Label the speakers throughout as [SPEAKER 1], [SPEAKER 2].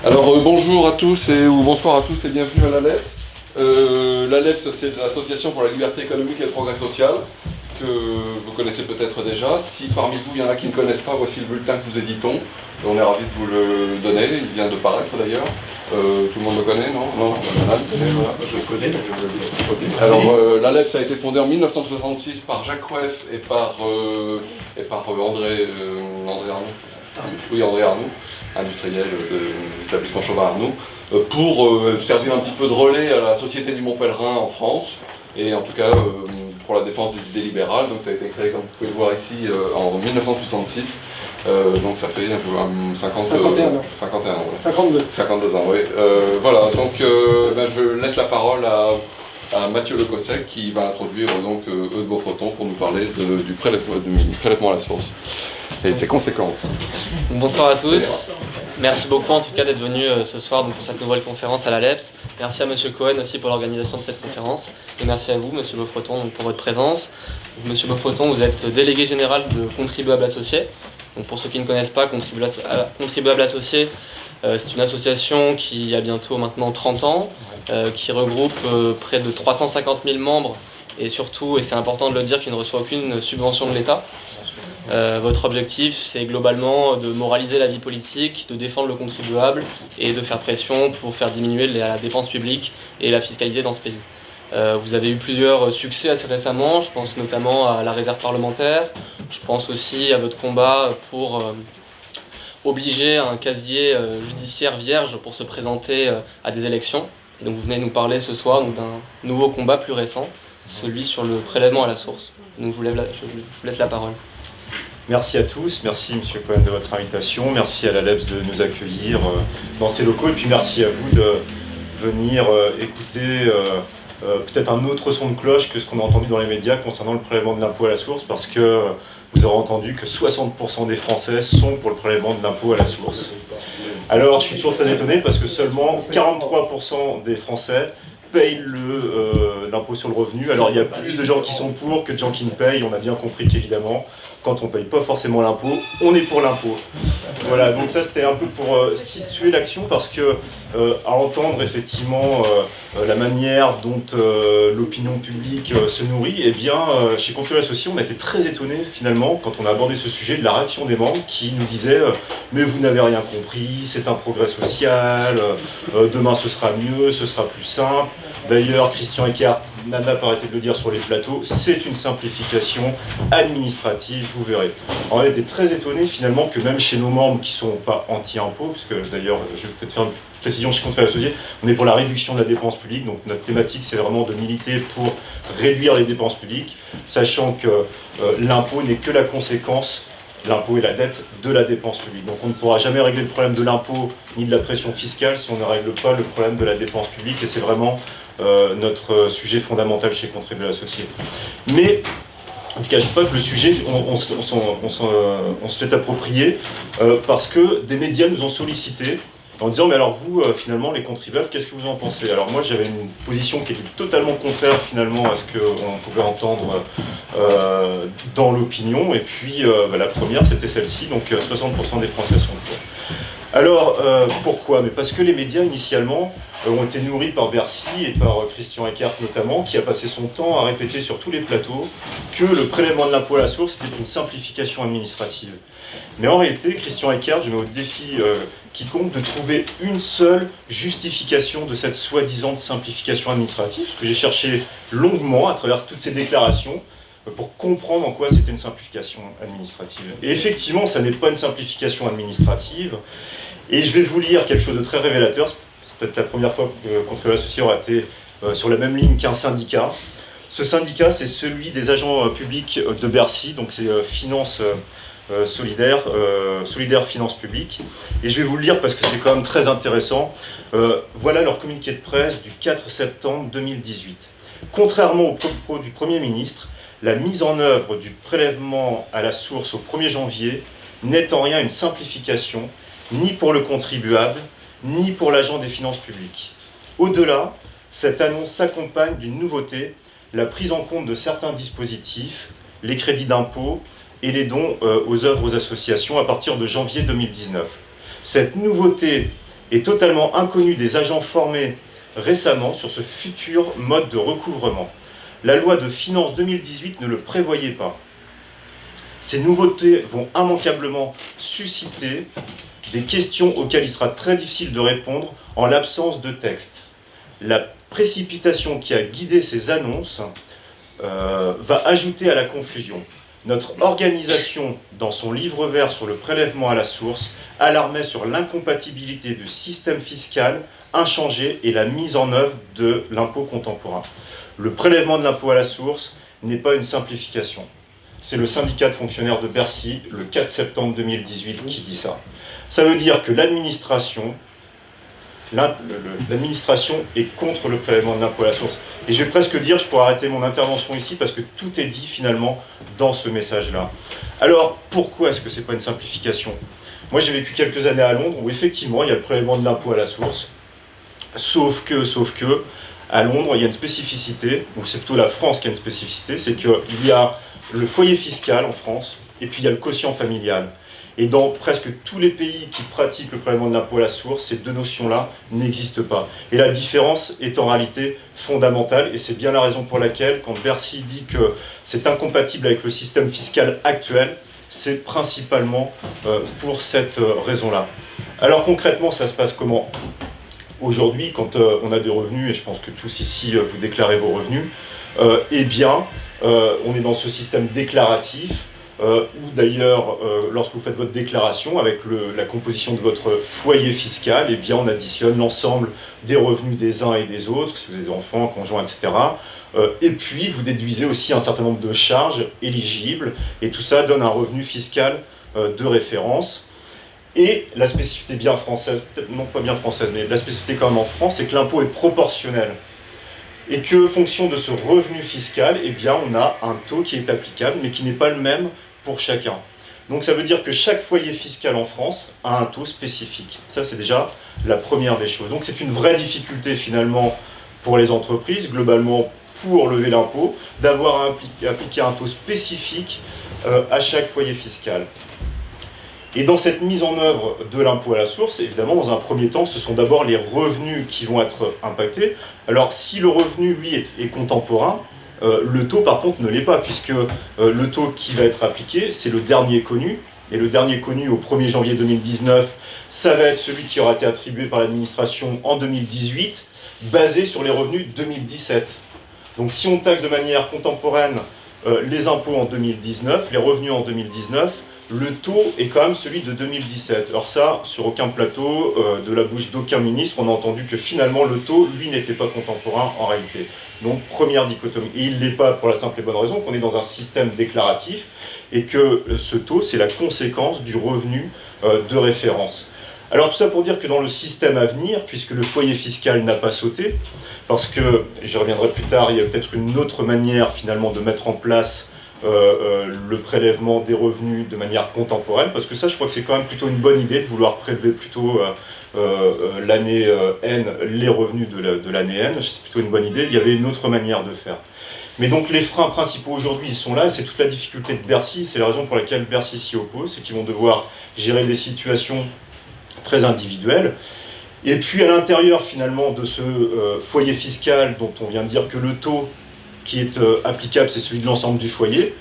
[SPEAKER 1] Alors bonjour à tous ou bonsoir à tous et bienvenue à l'ALEPS. L'ALEPS, c'est l'Association pour la liberté économique et le progrès social, que vous connaissez peut-être déjà. Si parmi vous il y en a qui ne connaissent pas, voici le bulletin que nous éditons. On est ravis de vous le donner, il vient de paraître d'ailleurs. Tout le monde le connaît, non? Non, voilà, je le connais. Okay. Alors l'ALEPS a été fondée en 1966 par Jacques Rueff et par André Arnoux. Oui, André Arnoux, industriel de l'établissement Chauvin-Arnoux, pour servir un petit peu de relais à la Société du Mont Pèlerin en France, et en tout cas pour la défense des idées libérales. Donc ça a été créé, comme vous pouvez le voir ici, en 1966. Donc ça fait un peu 51 ans. 51 ans, ouais. 52 ans, oui. Voilà, donc je laisse la parole à Mathieu Le Cossec qui va introduire donc Eudes Beaufreton pour nous parler du prélèvement à la source et de ses conséquences.
[SPEAKER 2] Bonsoir à tous. Merci beaucoup en tout cas d'être venu ce soir donc, pour cette nouvelle conférence à l'ALEPS. Merci à Monsieur Cohen aussi pour l'organisation de cette conférence. Et merci à vous, Monsieur Beaufreton, pour votre présence. Donc, Monsieur Beaufreton, vous êtes délégué général de Contribuables Associés. Donc, pour ceux qui ne connaissent pas, Contribuables Associés, c'est une association qui a bientôt maintenant 30 ans, qui regroupe près de 350 000 membres et surtout, et c'est important de le dire, qui ne reçoit aucune subvention de l'État. Votre objectif, c'est globalement de moraliser la vie politique, de défendre le contribuable et de faire pression pour faire diminuer la dépense publique et la fiscalité dans ce pays. Vous avez eu plusieurs succès assez récemment, je pense notamment à la réserve parlementaire, je pense aussi à votre combat pour obliger un casier judiciaire vierge pour se présenter à des élections. Et donc vous venez nous parler ce soir d'un nouveau combat plus récent, celui sur le prélèvement à la source. Donc je vous laisse la parole.
[SPEAKER 3] Merci à tous, merci Monsieur Cohen de votre invitation, merci à l'ALEPS de nous accueillir dans ces locaux et puis merci à vous de venir écouter peut-être un autre son de cloche que ce qu'on a entendu dans les médias concernant le prélèvement de l'impôt à la source, parce que vous aurez entendu que 60% des Français sont pour le prélèvement de l'impôt à la source. Alors je suis toujours très étonné parce que seulement 43% des Français payent l'impôt sur le revenu. Alors il y a plus de gens qui sont pour que de gens qui ne payent. On a bien compris qu'évidemment, quand on ne paye pas forcément l'impôt, on est pour l'impôt. Voilà, donc ça c'était un peu pour situer l'action, parce que à entendre effectivement la manière dont l'opinion publique se nourrit, eh bien chez Contribuables Associés, on a été très étonnés finalement quand on a abordé ce sujet de la réaction des membres qui nous disaient mais vous n'avez rien compris, c'est un progrès social, demain ce sera mieux, ce sera plus simple. D'ailleurs, Christian Eckert n'a pas arrêté de le dire sur les plateaux, c'est une simplification administrative, vous verrez. On a été très étonnés finalement que même chez nos membres qui ne sont pas anti-impôts, parce que d'ailleurs, je vais peut-être faire une précision chez Contribuables Associés, on est pour la réduction de la dépense publique, donc notre thématique c'est vraiment de militer pour réduire les dépenses publiques, sachant que l'impôt n'est que la conséquence. L'impôt est la dette de la dépense publique. Donc on ne pourra jamais régler le problème de l'impôt ni de la pression fiscale si on ne règle pas le problème de la dépense publique, et c'est vraiment notre sujet fondamental chez Contribuables Associés. Mais je ne cache pas que le sujet, on se l'est approprié parce que des médias nous ont sollicité en disant mais alors vous, finalement, les contribuables, qu'est-ce que vous en pensez? Alors moi j'avais une position qui était totalement contraire finalement à ce qu'on pouvait entendre dans l'opinion, et puis la première c'était celle-ci, donc 60% des Français sont pour. Alors pourquoi? Mais parce que les médias initialement ont été nourris par Bercy et par Christian Eckert notamment, qui a passé son temps à répéter sur tous les plateaux que le prélèvement de l'impôt à la source était une simplification administrative. Mais en réalité, Christian Eckert, je mets au défi quiconque de trouver une seule justification de cette soi-disant simplification administrative, parce que j'ai cherché longuement à travers toutes ces déclarations pour comprendre en quoi c'était une simplification administrative. Et effectivement, ça n'est pas une simplification administrative, et je vais vous lire quelque chose de très révélateur. C'est peut-être la première fois que Contribuables Associés aura été sur la même ligne qu'un syndicat. Ce syndicat, c'est celui des agents publics de Bercy, donc c'est Finance Solidaire Finances Publiques. Et je vais vous le lire parce que c'est quand même très intéressant. Voilà leur communiqué de presse du 4 septembre 2018. Contrairement aux propos du Premier ministre, la mise en œuvre du prélèvement à la source au 1er janvier n'est en rien une simplification, ni pour le contribuable, ni pour l'agent des finances publiques. Au-delà, cette annonce s'accompagne d'une nouveauté, la prise en compte de certains dispositifs, les crédits d'impôt et les dons aux œuvres aux associations à partir de janvier 2019. Cette nouveauté est totalement inconnue des agents formés récemment sur ce futur mode de recouvrement. La loi de finances 2018 ne le prévoyait pas. Ces nouveautés vont immanquablement susciter des questions auxquelles il sera très difficile de répondre en l'absence de texte. La précipitation qui a guidé ces annonces va ajouter à la confusion. Notre organisation, dans son livre vert sur le prélèvement à la source, alarmait sur l'incompatibilité du système fiscal inchangé et la mise en œuvre de l'impôt contemporain. Le prélèvement de l'impôt à la source n'est pas une simplification. C'est le syndicat de fonctionnaires de Bercy, le 4 septembre 2018, qui dit ça. Ça veut dire que l'administration est contre le prélèvement de l'impôt à la source. Et je vais presque dire, je pourrais arrêter mon intervention ici, parce que tout est dit finalement dans ce message-là. Alors, pourquoi est-ce que ce n'est pas une simplification? Moi, j'ai vécu quelques années à Londres, où effectivement, il y a le prélèvement de l'impôt à la source. Sauf que, à Londres, il y a une spécificité, ou c'est plutôt la France qui a une spécificité, c'est qu'il y a le foyer fiscal en France, et puis il y a le quotient familial. Et dans presque tous les pays qui pratiquent le prélèvement de l'impôt à la source, ces deux notions-là n'existent pas. Et la différence est en réalité fondamentale, et c'est bien la raison pour laquelle, quand Bercy dit que c'est incompatible avec le système fiscal actuel, c'est principalement pour cette raison-là. Alors concrètement, ça se passe comment? Aujourd'hui, quand on a des revenus, et je pense que tous ici vous déclarez vos revenus, eh bien, on est dans ce système déclaratif, ou d'ailleurs, lorsque vous faites votre déclaration avec la composition de votre foyer fiscal, eh bien, on additionne l'ensemble des revenus des uns et des autres, si vous avez des enfants, conjoints, etc. Et puis, vous déduisez aussi un certain nombre de charges éligibles, et tout ça donne un revenu fiscal de référence. Et la spécificité bien française, peut-être non pas bien française, mais la spécificité quand même en France, c'est que l'impôt est proportionnel. Et que, fonction de ce revenu fiscal, eh bien, on a un taux qui est applicable, mais qui n'est pas le même pour chacun. Donc ça veut dire que chaque foyer fiscal en France a un taux spécifique. Ça, c'est déjà la première des choses. Donc c'est une vraie difficulté finalement pour les entreprises, globalement pour lever l'impôt, d'avoir à appliquer un taux spécifique à chaque foyer fiscal. Et dans cette mise en œuvre de l'impôt à la source, évidemment, dans un premier temps, ce sont d'abord les revenus qui vont être impactés. Alors, si le revenu, lui, est contemporain, le taux, par contre, ne l'est pas, puisque le taux qui va être appliqué, c'est le dernier connu. Et le dernier connu, au 1er janvier 2019, ça va être celui qui aura été attribué par l'administration en 2018, basé sur les revenus 2017. Donc, si on taxe de manière contemporaine les impôts en 2019, les revenus en 2019, le taux est quand même celui de 2017. Alors ça, sur aucun plateau, de la bouche d'aucun ministre, on a entendu que finalement le taux, lui, n'était pas contemporain en réalité. Donc première dichotomie. Et il ne l'est pas pour la simple et bonne raison qu'on est dans un système déclaratif et que ce taux, c'est la conséquence du revenu de référence. Alors tout ça pour dire que dans le système à venir, puisque le foyer fiscal n'a pas sauté, parce que, j'y reviendrai plus tard, il y a peut-être une autre manière finalement de mettre en place le prélèvement des revenus de manière contemporaine, parce que ça, je crois que c'est quand même plutôt une bonne idée de vouloir prélever plutôt l'année N, les revenus de l'année N, c'est plutôt une bonne idée. Il y avait une autre manière de faire. Mais donc les freins principaux aujourd'hui, ils sont là, et c'est toute la difficulté de Bercy, c'est la raison pour laquelle Bercy s'y oppose, c'est qu'ils vont devoir gérer des situations très individuelles. Et puis à l'intérieur finalement de ce foyer fiscal dont on vient de dire que le taux qui est applicable, c'est celui de l'ensemble du foyer.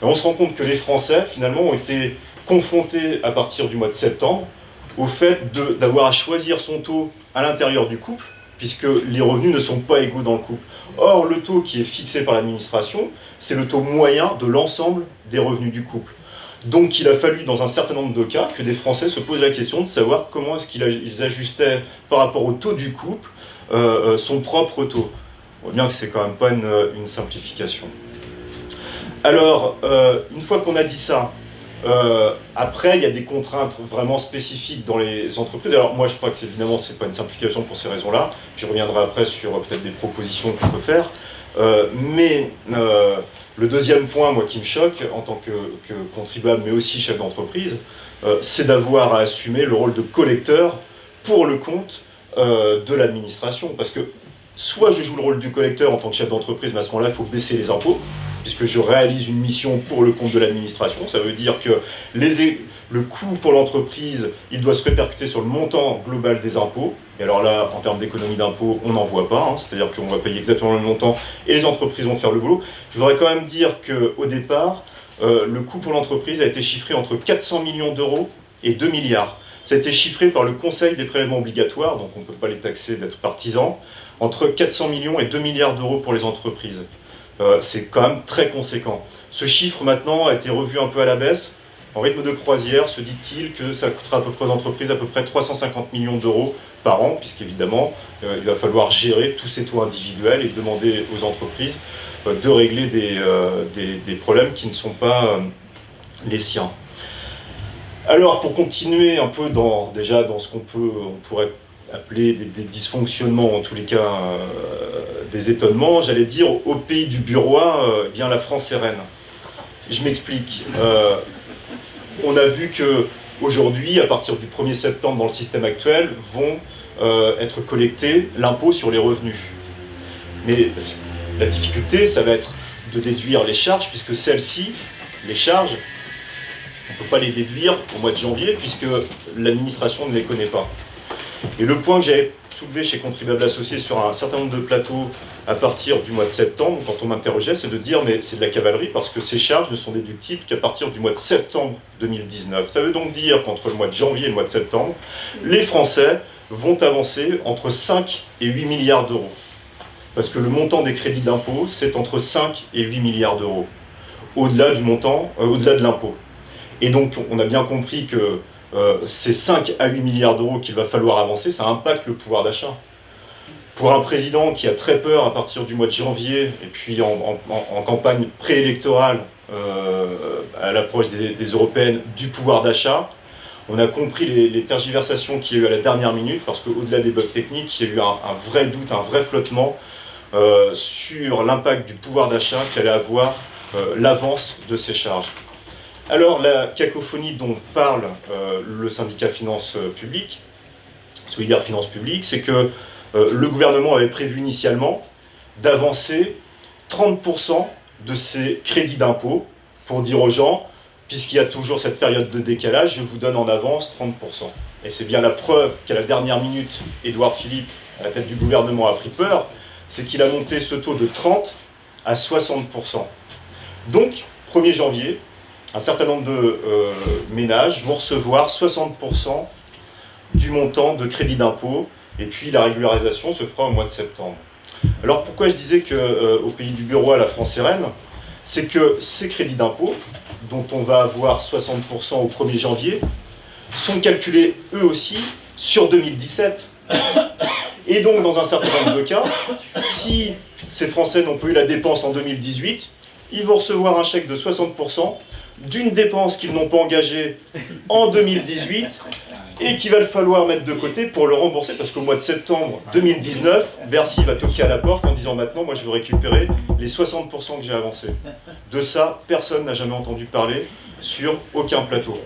[SPEAKER 3] Et on se rend compte que les Français, finalement, ont été confrontés à partir du mois de septembre au fait d'avoir à choisir son taux à l'intérieur du couple, puisque les revenus ne sont pas égaux dans le couple. Or, le taux qui est fixé par l'administration, c'est le taux moyen de l'ensemble des revenus du couple. Donc, il a fallu, dans un certain nombre de cas, que des Français se posent la question de savoir comment est-ce qu'ils ajustaient par rapport au taux du couple son propre taux. On voit bien que c'est quand même pas une simplification. Alors, une fois qu'on a dit ça, après, il y a des contraintes vraiment spécifiques dans les entreprises. Alors moi, je crois que évidemment, c'est pas une simplification pour ces raisons-là. Je reviendrai après sur peut-être des propositions qu'on peut faire. Mais le deuxième point, moi, qui me choque en tant que contribuable, mais aussi chef d'entreprise, c'est d'avoir à assumer le rôle de collecteur pour le compte de l'administration. Parce que soit je joue le rôle du collecteur en tant que chef d'entreprise, mais à ce moment-là, il faut baisser les impôts. puisque je réalise une mission pour le compte de l'administration. Ça veut dire que le coût pour l'entreprise, il doit se répercuter sur le montant global des impôts. Et alors là, en termes d'économie d'impôts, on n'en voit pas, hein, c'est-à-dire qu'on va payer exactement le montant et les entreprises vont faire le boulot. Je voudrais quand même dire qu'au départ, le coût pour l'entreprise a été chiffré entre 400 millions d'euros et 2 milliards. Ça a été chiffré par le Conseil des prélèvements obligatoires, donc on ne peut pas les taxer d'être partisans, entre 400 millions et 2 milliards d'euros pour les entreprises. C'est quand même très conséquent. Ce chiffre maintenant a été revu un peu à la baisse. En rythme de croisière, se dit-il que ça coûtera à peu près aux entreprises à peu près 350 millions d'euros par an, puisqu'évidemment, il va falloir gérer tous ces taux individuels et demander aux entreprises de régler des problèmes qui ne sont pas les siens. Alors, pour continuer un peu dans ce on pourrait appeler des dysfonctionnements, en tous les cas des étonnements, j'allais dire, au pays du bureau, eh bien la France est reine. Je m'explique. On a vu qu'aujourd'hui, à partir du 1er septembre dans le système actuel, vont être collectés l'impôt sur les revenus. Mais la difficulté, ça va être de déduire les charges, puisque celles-ci, les charges, on ne peut pas les déduire au mois de janvier, puisque l'administration ne les connaît pas. Et le point que j'avais soulevé chez Contribuables Associés sur un certain nombre de plateaux à partir du mois de septembre, quand on m'interrogeait, c'est de dire mais c'est de la cavalerie parce que ces charges ne sont déductibles qu'à partir du mois de septembre 2019. Ça veut donc dire qu'entre le mois de janvier et le mois de septembre, les Français vont avancer entre 5 et 8 milliards d'euros. Parce que le montant des crédits d'impôt, c'est entre 5 et 8 milliards d'euros, au-delà de l'impôt. Et donc on a bien compris que ces 5 à 8 milliards d'euros qu'il va falloir avancer, ça impacte le pouvoir d'achat. Pour un président qui a très peur à partir du mois de janvier, et puis en campagne préélectorale, à l'approche des européennes, du pouvoir d'achat, on a compris les tergiversations qu'il y a eu à la dernière minute, parce qu'au-delà des bugs techniques, il y a eu un vrai doute, un vrai flottement sur l'impact du pouvoir d'achat qu'allait avoir l'avance de ces charges. Alors, la cacophonie dont parle le syndicat Finances Publiques, Solidaires Finances Publiques, c'est que le gouvernement avait prévu initialement d'avancer 30% de ces crédits d'impôt pour dire aux gens, puisqu'il y a toujours cette période de décalage, je vous donne en avance 30%. Et c'est bien la preuve qu'à la dernière minute, Édouard Philippe, à la tête du gouvernement, a pris peur, c'est qu'il a monté ce taux de 30 à 60%. Donc, 1er janvier, un certain nombre de ménages vont recevoir 60% du montant de crédit d'impôt, et puis la régularisation se fera au mois de septembre. Alors pourquoi je disais qu'au pays du bureau, la France est reine, c'est que ces crédits d'impôt, dont on va avoir 60% au 1er janvier, sont calculés eux aussi sur 2017. Et donc dans un certain nombre de cas, si ces Français n'ont pas eu la dépense en 2018, ils vont recevoir un chèque de 60% d'une dépense qu'ils n'ont pas engagée en 2018 et qu'il va falloir mettre de côté pour le rembourser, parce qu'au mois de septembre 2019, Bercy va toquer à la porte en disant maintenant, moi je veux récupérer les 60% que j'ai avancés. De ça, personne n'a jamais entendu parler sur aucun plateau.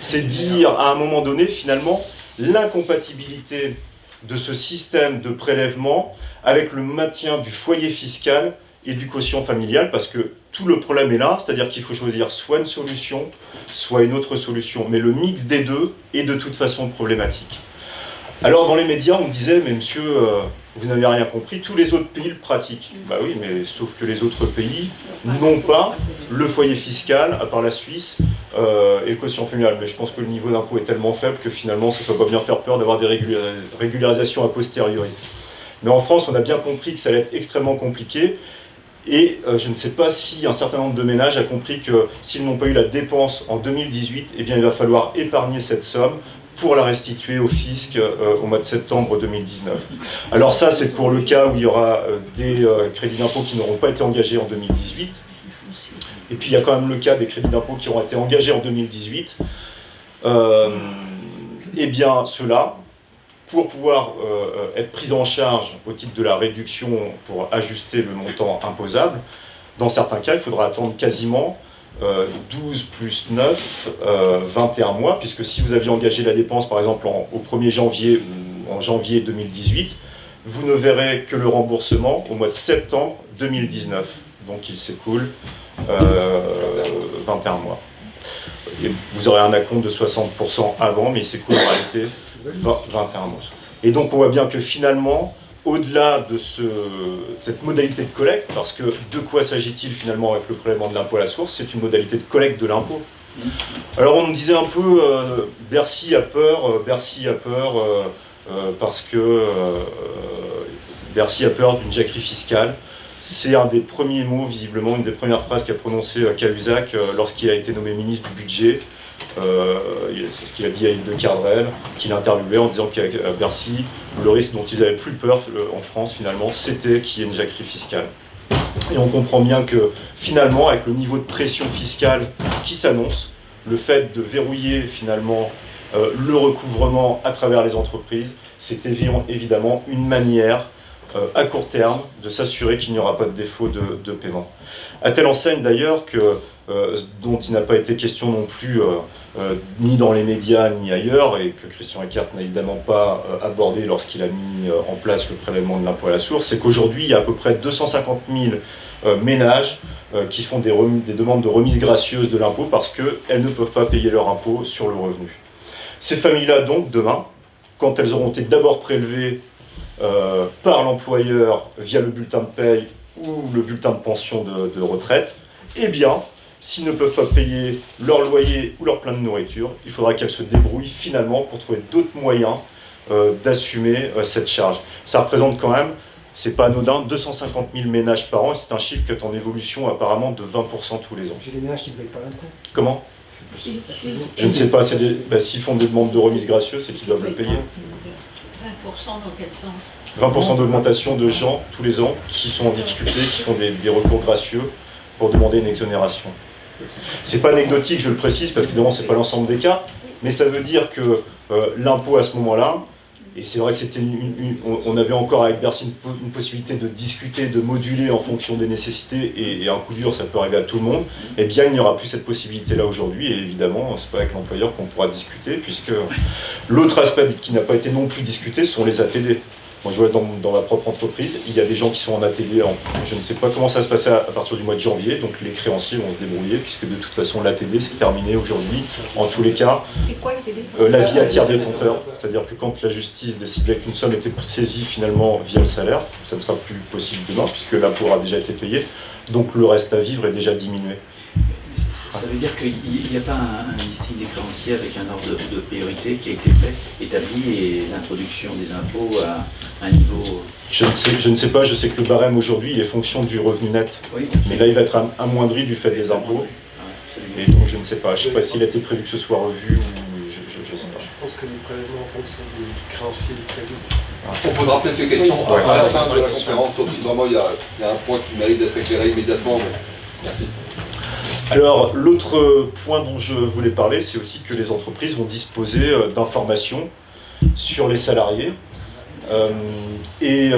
[SPEAKER 3] C'est dire à un moment donné, finalement, l'incompatibilité de ce système de prélèvement avec le maintien du foyer fiscal et du quotient familial, parce que tout le problème est là, c'est-à-dire qu'il faut choisir soit une solution, soit une autre solution. Mais le mix des deux est de toute façon problématique. Alors dans les médias, on me disait, mais monsieur, vous n'avez rien compris, tous les autres pays le pratiquent. Bah oui, mais sauf que les autres pays n'ont pas le foyer fiscal, à part la Suisse, et le quotient familial. Mais je pense que le niveau d'impôt est tellement faible que finalement, ça ne peut pas bien faire peur d'avoir des régularisations a posteriori. Mais en France, on a bien compris que ça allait être extrêmement compliqué. Et je ne sais pas si un certain nombre de ménages a compris que s'ils n'ont pas eu la dépense en 2018, eh bien, il va falloir épargner cette somme pour la restituer au fisc au mois de septembre 2019. Alors ça, c'est pour le cas où il y aura des crédits d'impôt qui n'auront pas été engagés en 2018. Et puis il y a quand même le cas des crédits d'impôt qui auront été engagés en 2018. Eh bien, ceux-là, pour pouvoir être pris en charge au titre de la réduction pour ajuster le montant imposable, dans certains cas, il faudra attendre quasiment 12 plus 9, 21 mois, puisque si vous aviez engagé la dépense, par exemple, au 1er janvier ou en janvier 2018, vous ne verrez que le remboursement au mois de septembre 2019. donc il s'écoule 21 mois. Et vous aurez un acompte de 60% avant, mais il s'écoule en réalité 21 mois. Et donc on voit bien que finalement, au-delà de cette modalité de collecte, parce que de quoi s'agit-il finalement avec le prélèvement de l'impôt à la source? C'est une modalité de collecte de l'impôt. Alors on nous disait un peu, Bercy a peur parce que Bercy a peur d'une jacquerie fiscale. C'est un des premiers mots, visiblement, une des premières phrases qu'a prononcé Cahuzac lorsqu'il a été nommé ministre du Budget. C'est ce qu'il a dit à Île de Cardrel, qu'il a interviewé en disant qu'à Bercy, le risque dont ils n'avaient plus peur en France, finalement, c'était qu'il y ait une jacquerie fiscale. Et on comprend bien que, finalement, avec le niveau de pression fiscale qui s'annonce, le fait de verrouiller, finalement, le recouvrement à travers les entreprises, c'est évidemment une manière à court terme de s'assurer qu'il n'y aura pas de défaut de paiement. À telle enseigne d'ailleurs que dont il n'a pas été question non plus ni dans les médias ni ailleurs, et que Christian Eckert n'a évidemment pas abordé lorsqu'il a mis en place le prélèvement de l'impôt à la source, c'est qu'aujourd'hui il y a à peu près 250 000 ménages qui font des demandes de remise gracieuse de l'impôt parce qu'elles ne peuvent pas payer leur impôt sur le revenu. Ces familles-là donc demain, quand elles auront été d'abord prélevées par l'employeur via le bulletin de paye ou le bulletin de pension de retraite, eh bien, s'ils ne peuvent pas payer leur loyer ou leur plein de nourriture, il faudra qu'elles se débrouillent finalement pour trouver d'autres moyens d'assumer cette charge. Ça représente quand même, c'est pas anodin, 250 000 ménages par an, et c'est un chiffre qui est en évolution apparemment de 20% tous les ans.
[SPEAKER 4] J'ai des ménages qui ne payent pas l'impôt.
[SPEAKER 3] Comment ? Je ne sais pas, s'ils font des demandes de remise gracieuse, c'est qu'ils doivent le payer.
[SPEAKER 5] 20% dans quel sens?
[SPEAKER 3] 20% d'augmentation de gens tous les ans qui sont en difficulté, qui font des recours gracieux pour demander une exonération. C'est pas anecdotique, je le précise, parce qu'évidemment c'est pas l'ensemble des cas, mais ça veut dire que l'impôt à ce moment-là, et c'est vrai que c'était on avait encore avec Bercy une possibilité de discuter, de moduler en fonction des nécessités, et un coup dur ça peut arriver à tout le monde, eh bien il n'y aura plus cette possibilité-là aujourd'hui, et évidemment c'est pas avec l'employeur qu'on pourra discuter, puisque l'autre aspect qui n'a pas été non plus discuté sont les ATD. Moi je vois dans ma propre entreprise, il y a des gens qui sont en ATD, je ne sais pas comment ça va se passer à partir du mois de janvier, donc les créanciers vont se débrouiller, puisque de toute façon l'ATD c'est terminé aujourd'hui, en tous les cas.
[SPEAKER 5] C'est quoi l'ATD?
[SPEAKER 3] La vie à tiers détenteur, c'est-à-dire que quand la justice décidait qu'une somme était saisie finalement via le salaire, ça ne sera plus possible demain, puisque l'impôt aura déjà été payé, donc le reste à vivre est déjà diminué.
[SPEAKER 6] Ça veut dire qu'il n'y a pas un listing des créanciers avec un ordre de priorité qui a été fait, établi, et l'introduction des impôts à un niveau...
[SPEAKER 3] Je ne sais pas, je sais que le barème aujourd'hui il est fonction du revenu net,
[SPEAKER 6] Oui,
[SPEAKER 3] mais là il va être amoindri du fait des impôts, et donc je ne sais pas s'il a été prévu que ce soit revu ou je ne sais pas.
[SPEAKER 4] Je pense que les prélèvements en fonction du créancier du prévu.
[SPEAKER 1] On posera peut-être des questions
[SPEAKER 3] Ouais.
[SPEAKER 1] à la fin de la conférence, sauf si vraiment il y a un point qui mérite d'être éclairé immédiatement. Mais merci.
[SPEAKER 3] Alors, l'autre point dont je voulais parler, c'est aussi que les entreprises vont disposer d'informations sur les salariés. C'est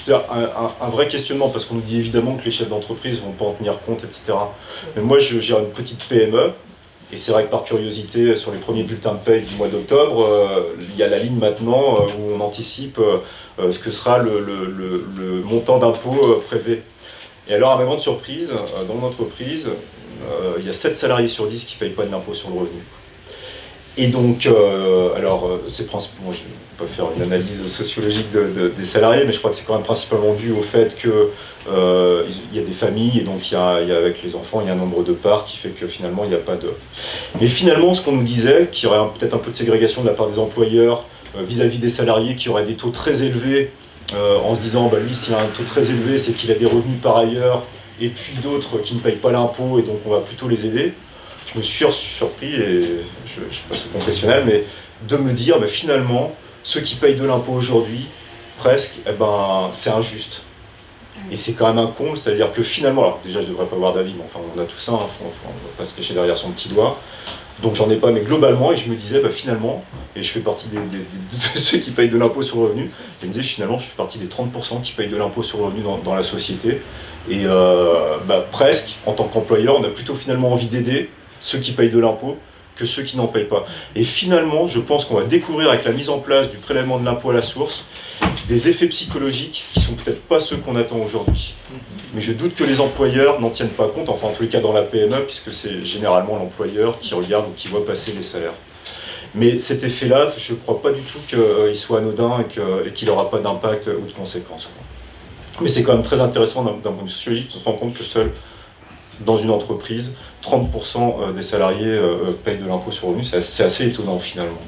[SPEAKER 3] un vrai questionnement, parce qu'on nous dit évidemment que les chefs d'entreprise ne vont pas en tenir compte, etc. Mais moi, je gère une petite PME, et c'est vrai que par curiosité, sur les premiers bulletins de paye du mois d'octobre, il y a la ligne maintenant où on anticipe ce que sera le montant d'impôt prélevé. Et alors, à ma grande surprise, dans mon entreprise, il y a 7 salariés sur 10 qui ne payent pas de l'impôt sur le revenu. Et donc, c'est principalement, je ne vais pas faire une analyse sociologique des salariés, mais je crois que c'est quand même principalement dû au fait qu'il y a des familles, et donc il y a avec les enfants, il y a un nombre de parts qui fait que finalement, il n'y a pas de... Mais finalement, ce qu'on nous disait, qu'il y aurait peut-être un peu de ségrégation de la part des employeurs vis-à-vis des salariés, qui auraient des taux très élevés, en se disant, lui, s'il a un taux très élevé, c'est qu'il a des revenus par ailleurs, et puis d'autres qui ne payent pas l'impôt, et donc on va plutôt les aider. Je me suis surpris, et je passe au confessionnal, mais de me dire, finalement, ceux qui payent de l'impôt aujourd'hui, presque, c'est injuste. Et c'est quand même un comble, c'est-à-dire que finalement, alors déjà je ne devrais pas avoir d'avis, mais enfin on a tout ça, on ne va pas se cacher derrière son petit doigt, donc j'en ai pas, mais globalement, et je me disais, finalement, et je fais partie de ceux qui payent de l'impôt sur le revenu, et je me disais finalement, je fais partie des 30% qui payent de l'impôt sur le revenu dans la société, et presque, en tant qu'employeur, on a plutôt finalement envie d'aider ceux qui payent de l'impôt que ceux qui n'en payent pas. Et finalement, je pense qu'on va découvrir avec la mise en place du prélèvement de l'impôt à la source des effets psychologiques qui sont peut-être pas ceux qu'on attend aujourd'hui. Mais je doute que les employeurs n'en tiennent pas compte, enfin en tous les cas dans la PME, puisque c'est généralement l'employeur qui regarde ou qui voit passer les salaires. Mais cet effet-là, je ne crois pas du tout qu'il soit anodin et qu'il n'aura pas d'impact ou de conséquences. Mais c'est quand même très intéressant d'un point de vue sociologique de se rendre compte que seul dans une entreprise, 30% des salariés payent de l'impôt sur le revenu. C'est assez étonnant finalement.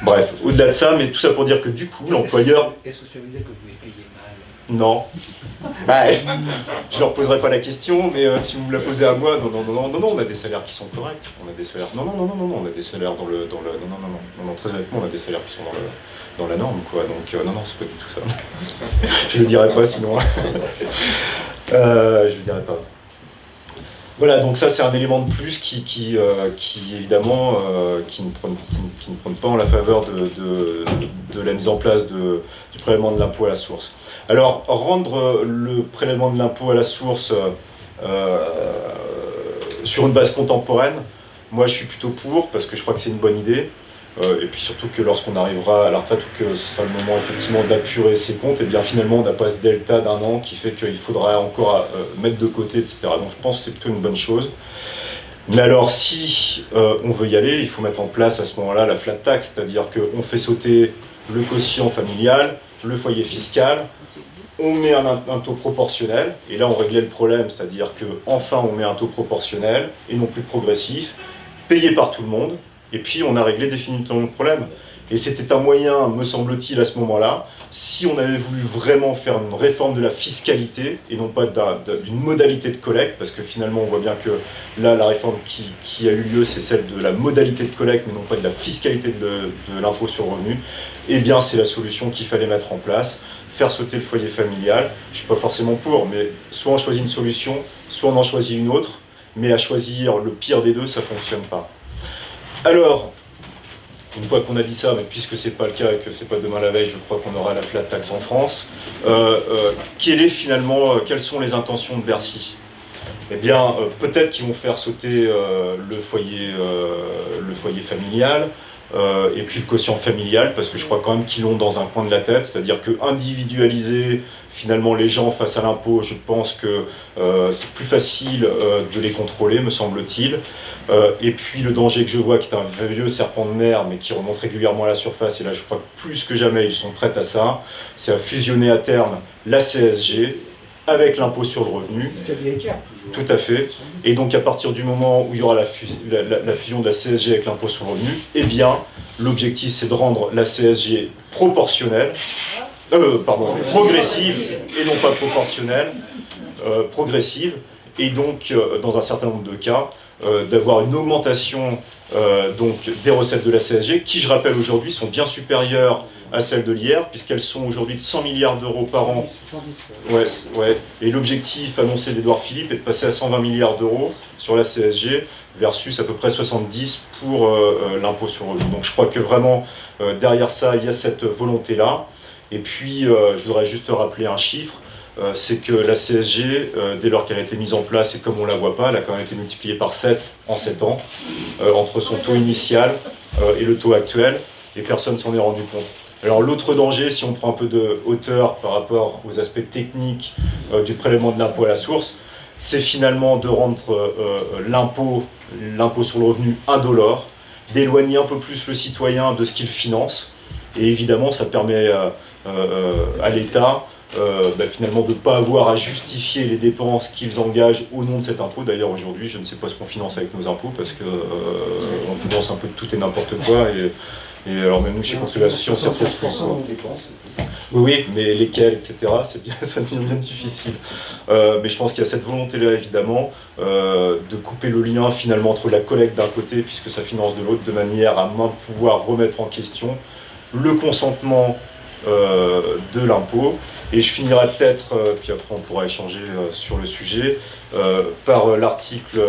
[SPEAKER 3] Bref, au-delà de ça, mais tout ça pour dire que du coup, l'employeur...
[SPEAKER 4] Est-ce que ça veut dire que vous les payez mal?
[SPEAKER 3] Non. Bah, je leur poserai pas la question, mais si vous me la posez à moi, non, on a des salaires qui sont corrects. On a des salaires... Non, on a des salaires dans le... Non, très honnêtement, on a des salaires qui sont dans la norme, quoi. Donc, non, c'est pas du tout ça. Je le dirai pas, sinon... je le dirai pas. Voilà, donc ça c'est un élément de plus qui évidemment qui ne prône pas en la faveur de la mise en place du prélèvement de l'impôt à la source. Alors, rendre le prélèvement de l'impôt à la source sur une base contemporaine, moi je suis plutôt pour, parce que je crois que c'est une bonne idée. Et puis surtout que lorsqu'on arrivera à la retraite ou que ce sera le moment effectivement d'apurer ses comptes, et bien finalement on n'a pas ce delta d'un an qui fait qu'il faudra encore mettre de côté, etc. Donc je pense que c'est plutôt une bonne chose. Mais alors si on veut y aller, il faut mettre en place à ce moment-là la flat tax, c'est-à-dire qu'on fait sauter le quotient familial, le foyer fiscal, on met un taux proportionnel, et là on réglait le problème, c'est-à-dire qu'enfin on met un taux proportionnel et non plus progressif, payé par tout le monde. Et puis on a réglé définitivement le problème. Et c'était un moyen, me semble-t-il, à ce moment-là, si on avait voulu vraiment faire une réforme de la fiscalité, et non pas d'une modalité de collecte, parce que finalement on voit bien que là, la réforme qui a eu lieu, c'est celle de la modalité de collecte, mais non pas de la fiscalité de l'impôt sur le revenu, eh bien c'est la solution qu'il fallait mettre en place, faire sauter le foyer familial. Je ne suis pas forcément pour, mais soit on choisit une solution, soit on en choisit une autre, mais à choisir le pire des deux, ça ne fonctionne pas. Alors, une fois qu'on a dit ça, mais puisque c'est pas le cas et que c'est pas demain la veille, je crois qu'on aura la flat tax en France, quelles sont les intentions de Bercy? Eh bien, peut-être qu'ils vont faire sauter le foyer familial, et puis le quotient familial, parce que je crois quand même qu'ils l'ont dans un coin de la tête, c'est-à-dire que individualiser finalement les gens face à l'impôt, je pense que c'est plus facile de les contrôler, me semble-t-il. Et puis le danger que je vois, qui est un vieux serpent de mer, mais qui remonte régulièrement à la surface, et là je crois que plus que jamais ils sont prêts à ça, c'est à fusionner à terme la CSG avec l'impôt sur le revenu.
[SPEAKER 4] C'est ce qu'il y a des écarts, toujours.
[SPEAKER 3] Tout à fait. Et donc à partir du moment où il y aura la fusion de la CSG avec l'impôt sur le revenu, eh bien l'objectif c'est de rendre la CSG proportionnelle, progressive et non pas proportionnelle, progressive, et donc dans un certain nombre de cas, d'avoir une augmentation donc des recettes de la CSG, qui je rappelle aujourd'hui sont bien supérieures à celles de l'hier, puisqu'elles sont aujourd'hui de 100 milliards d'euros par an. Ouais. Et l'objectif annoncé d'Édouard Philippe est de passer à 120 milliards d'euros sur la CSG, versus à peu près 70 pour l'impôt sur le revenu. Donc je crois que vraiment, derrière ça, il y a cette volonté-là. Et puis, je voudrais juste rappeler un chiffre, c'est que la CSG, dès lors qu'elle a été mise en place, et comme on ne la voit pas, elle a quand même été multipliée par 7 en 7 ans, entre son taux initial et le taux actuel, et personne ne s'en est rendu compte. Alors l'autre danger, si on prend un peu de hauteur par rapport aux aspects techniques du prélèvement de l'impôt à la source, c'est finalement de rendre l'impôt sur le revenu indolore, d'éloigner un peu plus le citoyen de ce qu'il finance, et évidemment ça permet à l'État finalement de ne pas avoir à justifier les dépenses qu'ils engagent au nom de cet impôt. D'ailleurs aujourd'hui je ne sais pas ce qu'on finance avec nos impôts, parce qu'on finance un peu de tout et n'importe quoi, et alors même nous chez Contribuables Associés on s'y retrouve plus. Oui, mais lesquels, etc., ça devient bien difficile. Mais je pense qu'il y a cette volonté-là, évidemment, de couper le lien finalement entre la collecte d'un côté, puisque ça finance de l'autre, de manière à pouvoir remettre en question le consentement de l'impôt. Et je finirai peut-être, puis après on pourra échanger sur le sujet, par l'article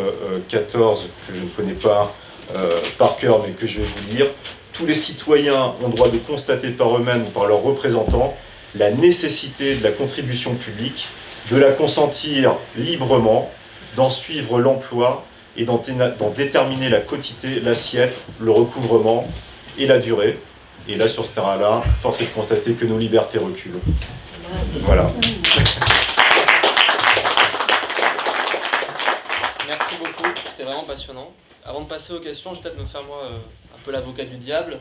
[SPEAKER 3] 14, que je ne connais pas par cœur, mais que je vais vous lire. Tous les citoyens ont droit de constater par eux-mêmes ou par leurs représentants la nécessité de la contribution publique, de la consentir librement, d'en suivre l'emploi et d'en déterminer la quantité, l'assiette, le recouvrement et la durée. Et là, sur ce terrain-là, force est de constater que nos libertés reculent. Voilà.
[SPEAKER 2] Merci beaucoup, c'était vraiment passionnant. Avant de passer aux questions, je vais peut-être me faire moi un peu l'avocat du diable.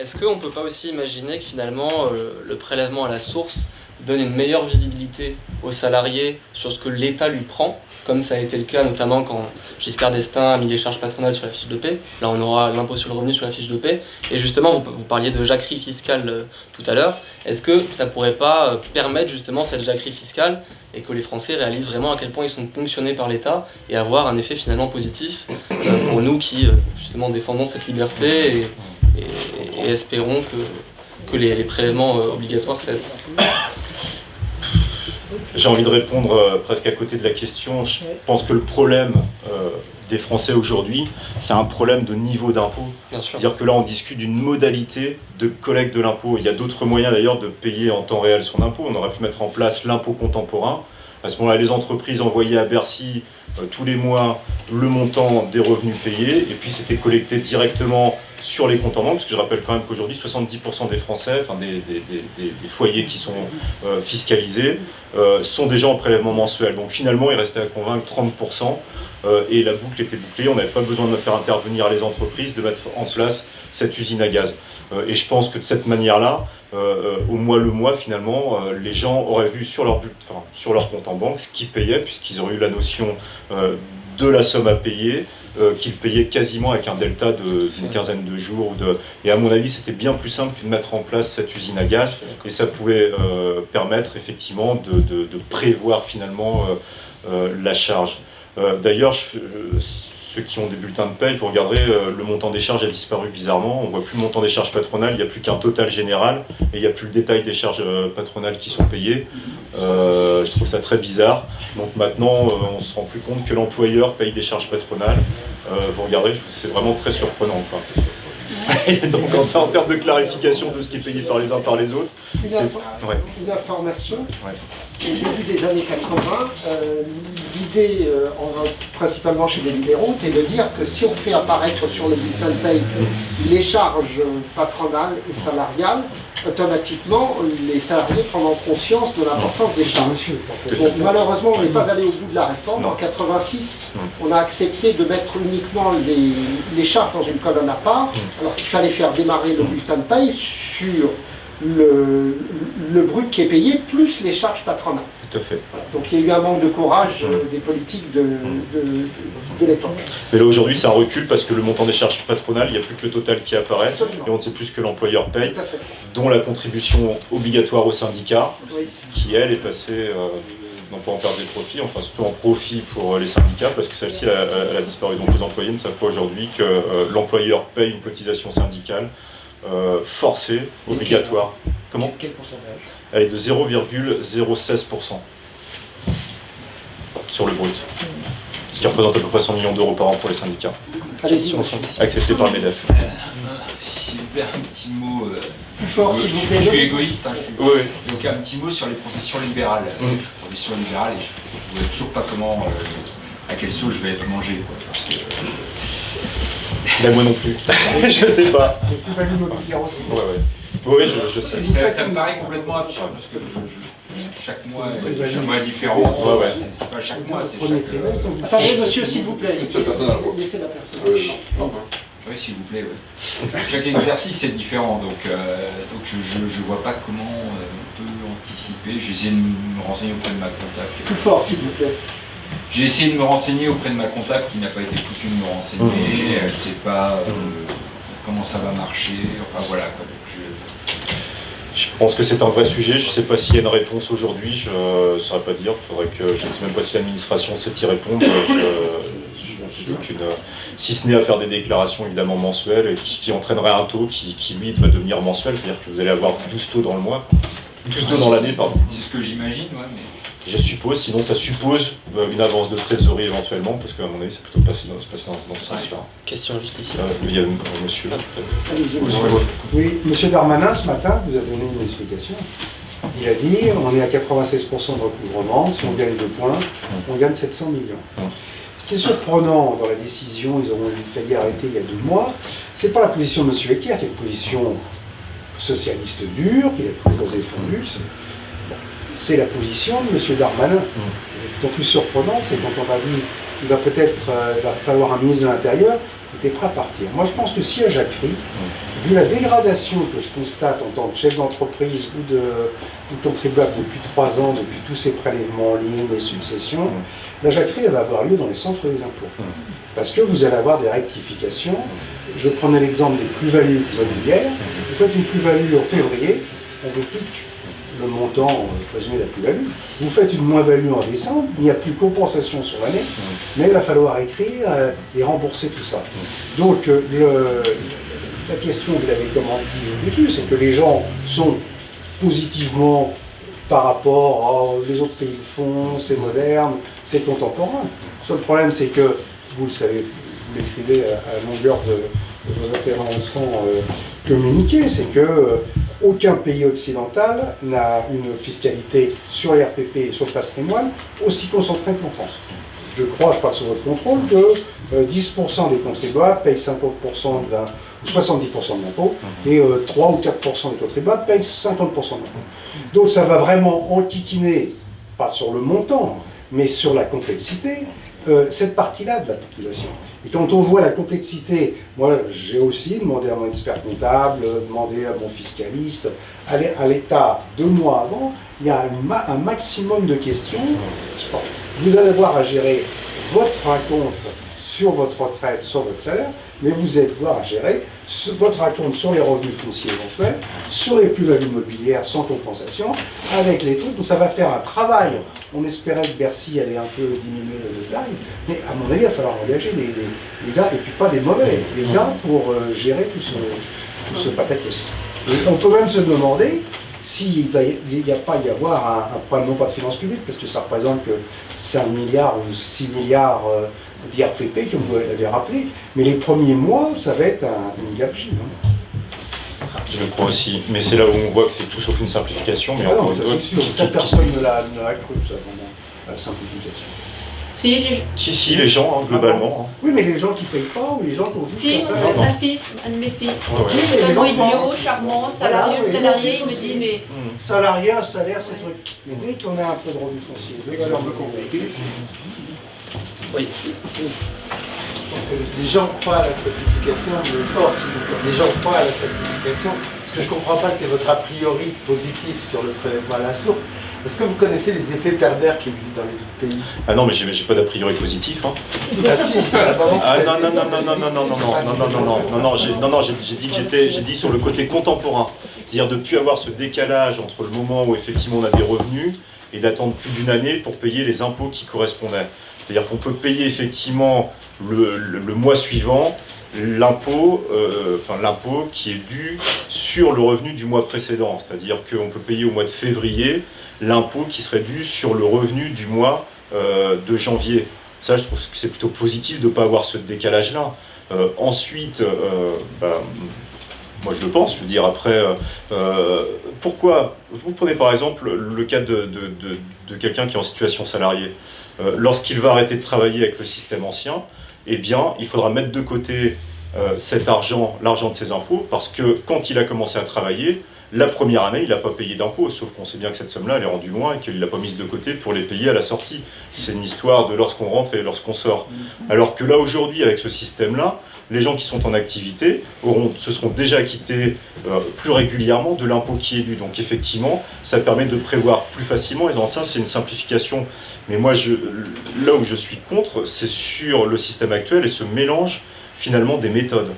[SPEAKER 2] Est-ce qu'on ne peut pas aussi imaginer que finalement le prélèvement à la source donne une meilleure visibilité aux salariés sur ce que l'État lui prend, comme ça a été le cas notamment quand Giscard d'Estaing a mis les charges patronales sur la fiche de paie. Là on aura l'impôt sur le revenu sur la fiche de paie. Et justement vous parliez de jacquerie fiscale tout à l'heure. Est-ce que ça ne pourrait pas permettre justement cette jacquerie fiscale et que les Français réalisent vraiment à quel point ils sont ponctionnés par l'État et avoir un effet finalement positif pour nous qui justement défendons cette liberté et espérons que les prélèvements obligatoires cessent.
[SPEAKER 3] J'ai envie de répondre presque à côté de la question. Je pense que le problème des Français aujourd'hui, c'est un problème de niveau d'impôt. C'est-à-dire que là, on discute d'une modalité de collecte de l'impôt. Il y a d'autres moyens d'ailleurs de payer en temps réel son impôt. On aurait pu mettre en place l'impôt contemporain. À ce moment-là, les entreprises envoyaient à Bercy tous les mois le montant des revenus payés, et puis c'était collecté directement sur les comptes en banque, parce que je rappelle quand même qu'aujourd'hui 70% des Français, enfin des foyers qui sont fiscalisés, sont déjà en prélèvement mensuel. Donc finalement, il restait à convaincre 30%, et la boucle était bouclée. On n'avait pas besoin de faire intervenir les entreprises, de mettre en place cette usine à gaz. Et je pense que de cette manière-là, au mois le mois, finalement, les gens auraient vu sur leur compte en banque ce qu'ils payaient, puisqu'ils auraient eu la notion de la somme à payer, qu'ils payaient quasiment avec un delta d'une quinzaine de jours. Et à mon avis, c'était bien plus simple que de mettre en place cette usine à gaz, et ça pouvait permettre effectivement de prévoir finalement la charge. D'ailleurs, ceux qui ont des bulletins de paie, vous regarderez, le montant des charges a disparu bizarrement. On ne voit plus le montant des charges patronales, il n'y a plus qu'un total général, et il n'y a plus le détail des charges patronales qui sont payées. Je trouve ça très bizarre. Donc maintenant, on se rend plus compte que l'employeur paye des charges patronales. Vous regarderez, c'est vraiment très surprenant, quoi. Donc en termes de clarification de ce qui est payé par les uns par les autres,
[SPEAKER 7] une information. Au début des années 80, l'idée, principalement chez les libéraux, était de dire que si on fait apparaître sur le bulletin de paye les charges patronales et salariales, automatiquement les salariés prendront conscience de l'importance des charges. Donc, malheureusement, on n'est pas allé au bout de la réforme. En 86, on a accepté de mettre uniquement les charges dans une colonne à part, alors qu'il fallait faire démarrer le bulletin de paye sur le brut qui est payé, plus les charges patronales.
[SPEAKER 3] Tout à fait.
[SPEAKER 7] Donc il y a eu un manque de courage des politiques de l'époque.
[SPEAKER 3] Mais là aujourd'hui c'est un recul parce que le montant des charges patronales, il n'y a plus que le total qui apparaît. Absolument. Et on ne sait plus ce que l'employeur paye, dont la contribution obligatoire au syndicat, qui elle est passée, non pas en perte des profits, enfin surtout en profit pour les syndicats, parce que celle-ci elle a disparu. Donc les employés ne savent pas aujourd'hui que l'employeur paye une cotisation syndicale forcée, obligatoire. Comment ?
[SPEAKER 4] Quel pourcentage ?
[SPEAKER 3] Elle est de 0,016% sur le brut. Ce qui représente à peu près 100 millions d'euros par an pour les syndicats.
[SPEAKER 7] Allez-y, monsieur.
[SPEAKER 3] Accepté par le MEDEF.
[SPEAKER 8] Si je vais un petit mot.
[SPEAKER 7] Plus fort, s'il vous plaît.
[SPEAKER 8] Je suis égoïste, hein,
[SPEAKER 3] Oui.
[SPEAKER 8] Donc un petit mot sur les professions libérales. Professions libérales, et je ne vois toujours pas comment, à quelle sauce je vais être mangé. Quoi, parce que,
[SPEAKER 3] moi non plus. Je sais pas.
[SPEAKER 7] Plus-value mobilière aussi.
[SPEAKER 3] Oui, je sais.
[SPEAKER 8] Ça me paraît complètement absurde, parce que chaque mois est différent. C'est pas chaque mois, c'est chaque trimestre.
[SPEAKER 7] Attendez, monsieur, s'il vous plaît.
[SPEAKER 1] Laissez
[SPEAKER 7] la personne.
[SPEAKER 8] Oui, s'il vous plaît. Chaque exercice est différent, donc je vois pas comment on peut anticiper. J'ai essayé de me renseigner auprès de ma comptable.
[SPEAKER 7] Plus fort, s'il vous plaît.
[SPEAKER 8] J'ai essayé de me renseigner auprès de ma comptable qui n'a pas été foutue de me renseigner. Elle ne sait pas comment ça va marcher. Enfin voilà. Quoi.
[SPEAKER 3] Je pense que c'est un vrai sujet. Je ne sais pas s'il y a une réponse aujourd'hui. Je ne saurais pas dire. Faudrait que je ne sais même pas si l'administration sait y répondre. Si ce n'est à faire des déclarations évidemment mensuelles et qui entraînerait un taux qui lui va devenir mensuel, c'est-à-dire que vous allez avoir 12 taux dans le mois, 12 taux dans l'année, pardon.
[SPEAKER 8] C'est ce que j'imagine, ouais, mais...
[SPEAKER 3] Je suppose, sinon ça suppose une avance de trésorerie éventuellement, parce qu'à mon avis c'est plutôt passé dans ce sens-là.
[SPEAKER 2] Question juste ici.
[SPEAKER 3] Il y a monsieur là.
[SPEAKER 4] Oui, monsieur Darmanin ce matin vous a donné une explication. Il a dit on est à 96% de recouvrement, si on gagne 2 points, on gagne 700 millions. Ce qui est surprenant dans la décision, ils auront failli arrêter il y a 2 mois, c'est pas la position de M. Eckert, qui est une position socialiste dure, qu'il a toujours défendue, c'est la position de M. Darmanin. Et d'autant plus surprenant, c'est quand on a dit qu'il va peut-être va falloir un ministre de l'Intérieur, il était prêt à partir. Moi, je pense que si à Jacquerie, vu la dégradation que je constate en tant que chef d'entreprise ou de contribuable depuis 3 ans, depuis tous ces prélèvements en ligne, les successions, la Jacquerie, elle va avoir lieu dans les centres des impôts. Parce que vous allez avoir des rectifications. Je prenais l'exemple des plus-values immobilières. Vous faites une plus-value en février, on vous pique le montant présumé de la plus-value. Vous faites une moins-value en décembre, il n'y a plus de compensation sur l'année, mais il va falloir écrire et rembourser tout ça. Donc la question, vous l'avez comment dit au début, c'est que les gens sont positivement par rapport à les autres pays le font, c'est moderne, c'est contemporain. Le seul problème, c'est que, vous le savez, vous l'écrivez à longueur de vos interventions communiquées, c'est que aucun pays occidental n'a une fiscalité sur les RPP et sur le patrimoine aussi concentrée que la France. Je crois, je parle sous votre contrôle, que 10% des contribuables payent 50% ou 70% de l'impôt, et 3 ou 4% des contribuables payent 50% de l'impôt. Donc ça va vraiment enquiquiner, pas sur le montant, mais sur la complexité, cette partie-là de la population. Et quand on voit la complexité, moi j'ai aussi demandé à mon expert comptable, demandé à mon fiscaliste, à l'État 2 mois avant, il y a un maximum de questions. Vous allez avoir à gérer votre raconte sur votre retraite, sur votre salaire, mais vous allez devoir à gérer votre raconte sur les revenus fonciers éventuels, sur les plus-values immobilières sans compensation, avec les trucs. Donc ça va faire un travail. On espérait que Bercy allait un peu diminuer le détail, mais à mon avis, il va falloir engager des gars, et puis pas des mauvais, des gars pour gérer tout ce pataquès. Et on peut même se demander s'il n'y a pas y avoir un problème, non pas de finances publiques, parce que ça représente que 5 milliards ou 6 milliards d'IRPP, comme vous l'avez rappelé, mais les premiers mois, ça va être une gabegie.
[SPEAKER 3] Je crois aussi, mais c'est là où on voit que c'est tout sauf une simplification. Mais
[SPEAKER 4] non, ça, personne ne l'a cru, ça, vraiment, la simplification.
[SPEAKER 5] Si,
[SPEAKER 3] les gens, globalement.
[SPEAKER 4] Oui, mais les gens qui ne payent pas, ou les gens qui ont juste
[SPEAKER 5] un de mes fils,
[SPEAKER 4] les enfants
[SPEAKER 5] idiot, charmant, salarié, salarié, il me dit, mais...
[SPEAKER 4] Salarié, salaire, c'est truc. Mais dès qu'on a un peu de revenus fonciers, dès qu'on a un peu compris.
[SPEAKER 2] Oui.
[SPEAKER 9] Je pense que les gens croient à la simplification, mais fort, s'il vous plaît. Les gens croient à la simplification. Ce que je ne comprends pas, c'est votre a priori positif sur le prélèvement à la source. Est-ce que vous connaissez les effets pervers qui existent dans les autres pays?
[SPEAKER 3] Ah non, mais j'ai pas d'a priori positif. Hein.
[SPEAKER 9] Ah si,
[SPEAKER 3] j'ai dit sur le côté contemporain. C'est-à-dire de ne plus avoir ce décalage entre le moment où effectivement on a des revenus et d'attendre plus d'1 année pour payer les impôts qui correspondaient. C'est-à-dire qu'on peut payer effectivement le mois suivant l'impôt qui est dû sur le revenu du mois précédent. C'est-à-dire qu'on peut payer au mois de février l'impôt qui serait dû sur le revenu du mois de janvier. Ça, je trouve que c'est plutôt positif de ne pas avoir ce décalage-là. Ensuite, moi je le pense, je veux dire, après, pourquoi vous prenez par exemple le cas de quelqu'un qui est en situation salariée. Lorsqu'il va arrêter de travailler avec le système ancien, eh bien, il faudra mettre de côté cet argent, l'argent de ses impôts, parce que quand il a commencé à travailler, la première année, il n'a pas payé d'impôts, sauf qu'on sait bien que cette somme-là, elle est rendue loin et qu'il ne l'a pas mise de côté pour les payer à la sortie. C'est une histoire de lorsqu'on rentre et lorsqu'on sort. Alors que là, aujourd'hui, avec ce système-là, les gens qui sont en activité se seront déjà acquittés plus régulièrement de l'impôt qui est dû. Donc effectivement, ça permet de prévoir plus facilement, et dans ça, c'est une simplification. Mais moi, là où je suis contre, c'est sur le système actuel et ce mélange, finalement, des méthodes.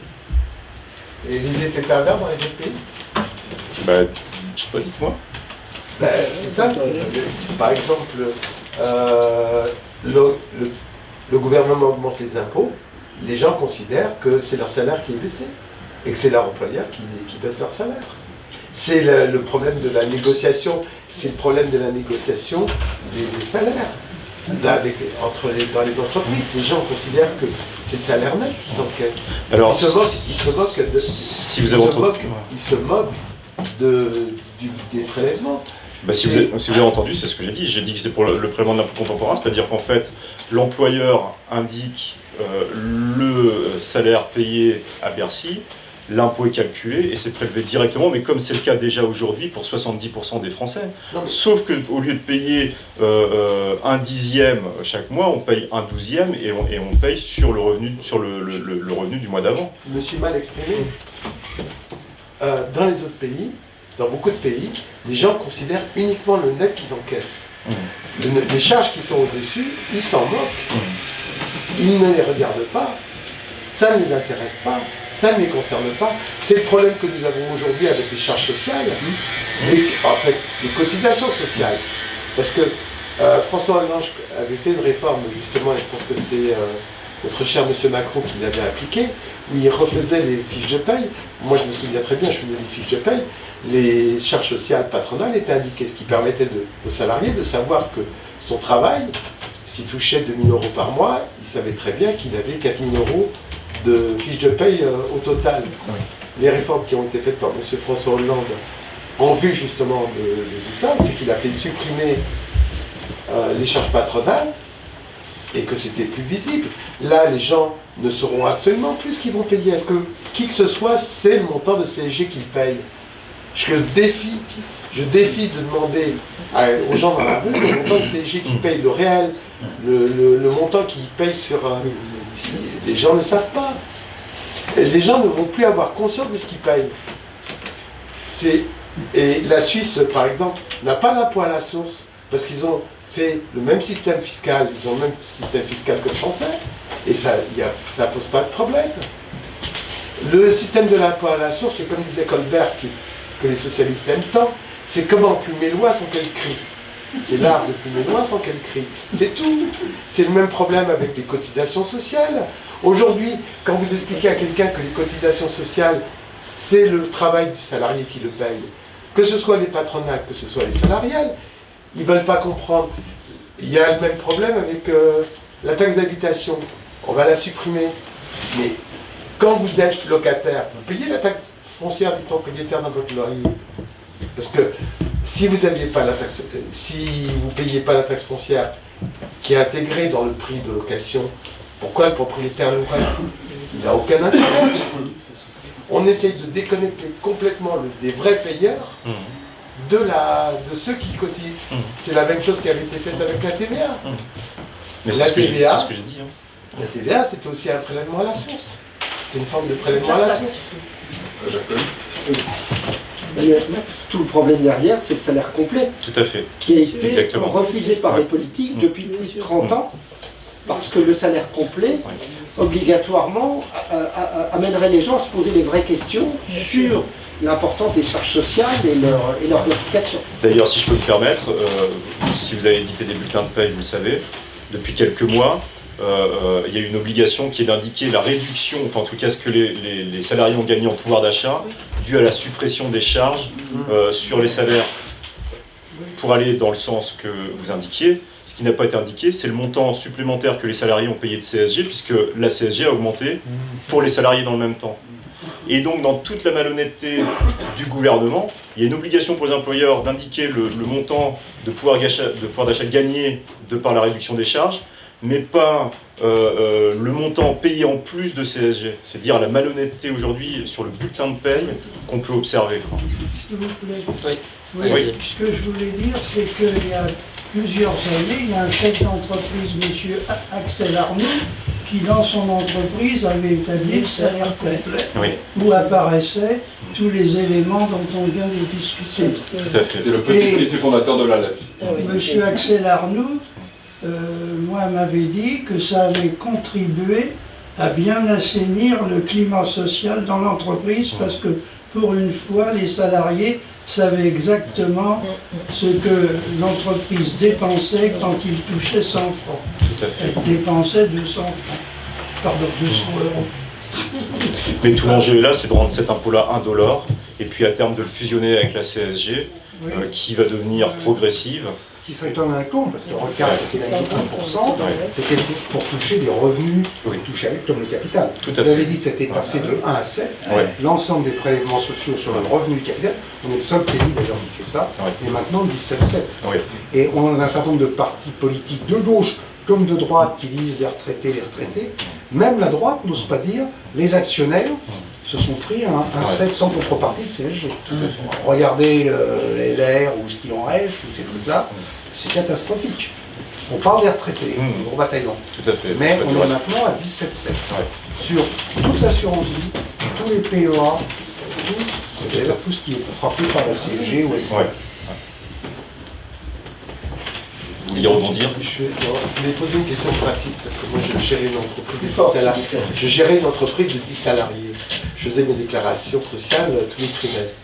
[SPEAKER 9] Et les effets pervers dans les autres pays?
[SPEAKER 3] Je sais pas, dites-moi.
[SPEAKER 9] C'est ça. Par exemple, le gouvernement augmente les impôts, les gens considèrent que c'est leur salaire qui est baissé et que c'est leur employeur qui baisse leur salaire. C'est le problème de la négociation, c'est le problème de la négociation des salaires dans les entreprises. Les gens considèrent que c'est le salaire net qui s'encaisse. Ils se moquent des prélèvements.
[SPEAKER 3] Si vous avez entendu, c'est ce que j'ai dit. J'ai dit que c'est pour le prélèvement de l'impôt contemporain, c'est-à-dire qu'en fait, l'employeur indique le salaire payé à Bercy, l'impôt est calculé et c'est prélevé directement, mais comme c'est le cas déjà aujourd'hui pour 70% des Français. Sauf qu'au lieu de payer un dixième chaque mois, on paye un douzième et on paye sur le revenu, le revenu du mois d'avant.
[SPEAKER 9] Je me suis mal exprimé. Dans les autres pays, dans beaucoup de pays, les gens considèrent uniquement le net qu'ils encaissent. Les charges qui sont au-dessus, ils s'en moquent. Ils ne les regardent pas. Ça ne les intéresse pas. Ça ne les concerne pas. C'est le problème que nous avons aujourd'hui avec les charges sociales, en fait, les cotisations sociales. Parce que François Hollande avait fait une réforme, justement, et je pense que c'est notre cher monsieur Macron qui l'avait appliqué, où il refaisait les fiches de paye. Moi, je me souviens très bien, je faisais des fiches de paye. Les charges sociales patronales étaient indiquées, ce qui permettait aux salariés de savoir que son travail, s'il touchait 2 000 € par mois, il savait très bien qu'il avait 4 000 € de fiches de paye au total. Oui. Les réformes qui ont été faites par M. François Hollande en vue justement de tout ça, c'est qu'il a fait supprimer les charges patronales et que c'était plus visible. Là, les gens ne sauront absolument plus ce qu'ils vont payer. Est-ce que qui que ce soit sait le montant de CSG qu'ils payent? Je défie de demander aux gens dans la rue le montant de CSG qu'ils payent, le réel, le montant qu'ils payent sur... les gens ne savent pas. Et les gens ne vont plus avoir conscience de ce qu'ils payent. Et la Suisse, par exemple, n'a pas l'impôt à la source, parce qu'ils ont fait le même système fiscal, ils ont le même système fiscal que le français, et ça ne pose pas de problème. Le système de l'impôt à la source, c'est comme disait Colbert, que les socialistes aiment tant, c'est comment plumer loi sans qu'elle crie. C'est l'art de plumer loi sans qu'elle crie. C'est tout. C'est le même problème avec les cotisations sociales. Aujourd'hui, quand vous expliquez à quelqu'un que les cotisations sociales, c'est le travail du salarié qui le paye, que ce soit les patronales, que ce soit les salariales, ils ne veulent pas comprendre. Il y a le même problème avec la taxe d'habitation. On va la supprimer. Mais quand vous êtes locataire, vous payez la taxe foncière du propriétaire dans votre loyer. Parce que si vous n'aviez pas la taxe, si vous ne payez pas la taxe foncière qui est intégrée dans le prix de location, pourquoi le propriétaire louerait? Il n'a aucun intérêt. On essaye de déconnecter complètement les vrais payeurs de ceux qui cotisent. C'est la même chose qui avait été faite avec la TVA.
[SPEAKER 3] Mais
[SPEAKER 9] la TVA,
[SPEAKER 3] c'est ce que j'ai dit.
[SPEAKER 9] La TVA, c'était aussi un prélèvement à la source. C'est une forme de prélèvement à la source.
[SPEAKER 7] Tout le problème derrière, c'est le salaire complet.
[SPEAKER 3] Tout à fait.
[SPEAKER 7] Qui a été refusé par les politiques depuis plus de 30 ans, parce que le salaire complet, obligatoirement, amènerait les gens à se poser les vraies questions sur l'importance des charges sociales et leurs applications.
[SPEAKER 3] D'ailleurs, si je peux me permettre, si vous avez édité des bulletins de paie, vous le savez, depuis quelques mois, il y a une obligation qui est d'indiquer la réduction, enfin en tout cas ce que les salariés ont gagné en pouvoir d'achat, dû à la suppression des charges sur les salaires. Pour aller dans le sens que vous indiquiez, ce qui n'a pas été indiqué, c'est le montant supplémentaire que les salariés ont payé de CSG, puisque la CSG a augmenté pour les salariés dans le même temps. Et donc, dans toute la malhonnêteté du gouvernement, il y a une obligation pour les employeurs d'indiquer le montant de pouvoir d'achat gagné de par la réduction des charges, mais pas le montant payé en plus de CSG. C'est dire la malhonnêteté aujourd'hui sur le bulletin de paye qu'on peut observer.
[SPEAKER 10] S'il vous plaît.
[SPEAKER 2] Oui.
[SPEAKER 10] Oui. Ce que je voulais dire, c'est qu'il y a plusieurs années, il y a un chef d'entreprise, M. Axel Arnoux, qui dans son entreprise avait établi le salaire complet, où apparaissaient tous les éléments dont on vient de discuter.
[SPEAKER 3] Tout à fait.
[SPEAKER 1] C'est le petit-fils du fondateur de l'ALEPS.
[SPEAKER 10] M. Axel Arnoux, moi, m'avait dit que ça avait contribué à bien assainir le climat social dans l'entreprise, parce que pour une fois, les salariés savaient exactement ce que l'entreprise dépensait quand ils touchaient 100 francs. Elle dépensait 200 francs. Pardon, 200 €.
[SPEAKER 3] Mais tout l'enjeu là, c'est de rendre cet impôt-là indolore, et puis à terme de le fusionner avec la CSG, qui va devenir progressive.
[SPEAKER 4] Qui serait un impôt, parce que Rocard était à 1%, c'était pour toucher des revenus touchés avec comme le capital. Vous avez dit que c'était passé de 1 à 7. L'ensemble des prélèvements sociaux sur le revenu du capital, on est le seul pays d'ailleurs qui fait ça, et maintenant 17,7. Et on a un certain nombre de partis politiques de gauche, comme de droite qui disent les retraités, même la droite n'ose pas dire les actionnaires se sont pris un 7 sans contrepartie de CSG. Regardez les LR ou ce qu'il en reste, tous ces trucs-là, c'est catastrophique. On parle des retraités, au bataillon.
[SPEAKER 3] Tout à fait.
[SPEAKER 4] Mais on est maintenant à 17,7 sur toute l'assurance vie, tous les PEA, tout ce qui est frappé par la CSG ou la CSG.
[SPEAKER 3] Vous vouliez rebondir?
[SPEAKER 9] Je voulais poser une question pratique, parce que moi je gérais une entreprise de 10 salariés. Je gérais une entreprise de 10 salariés. Je faisais mes déclarations sociales tous les trimestres.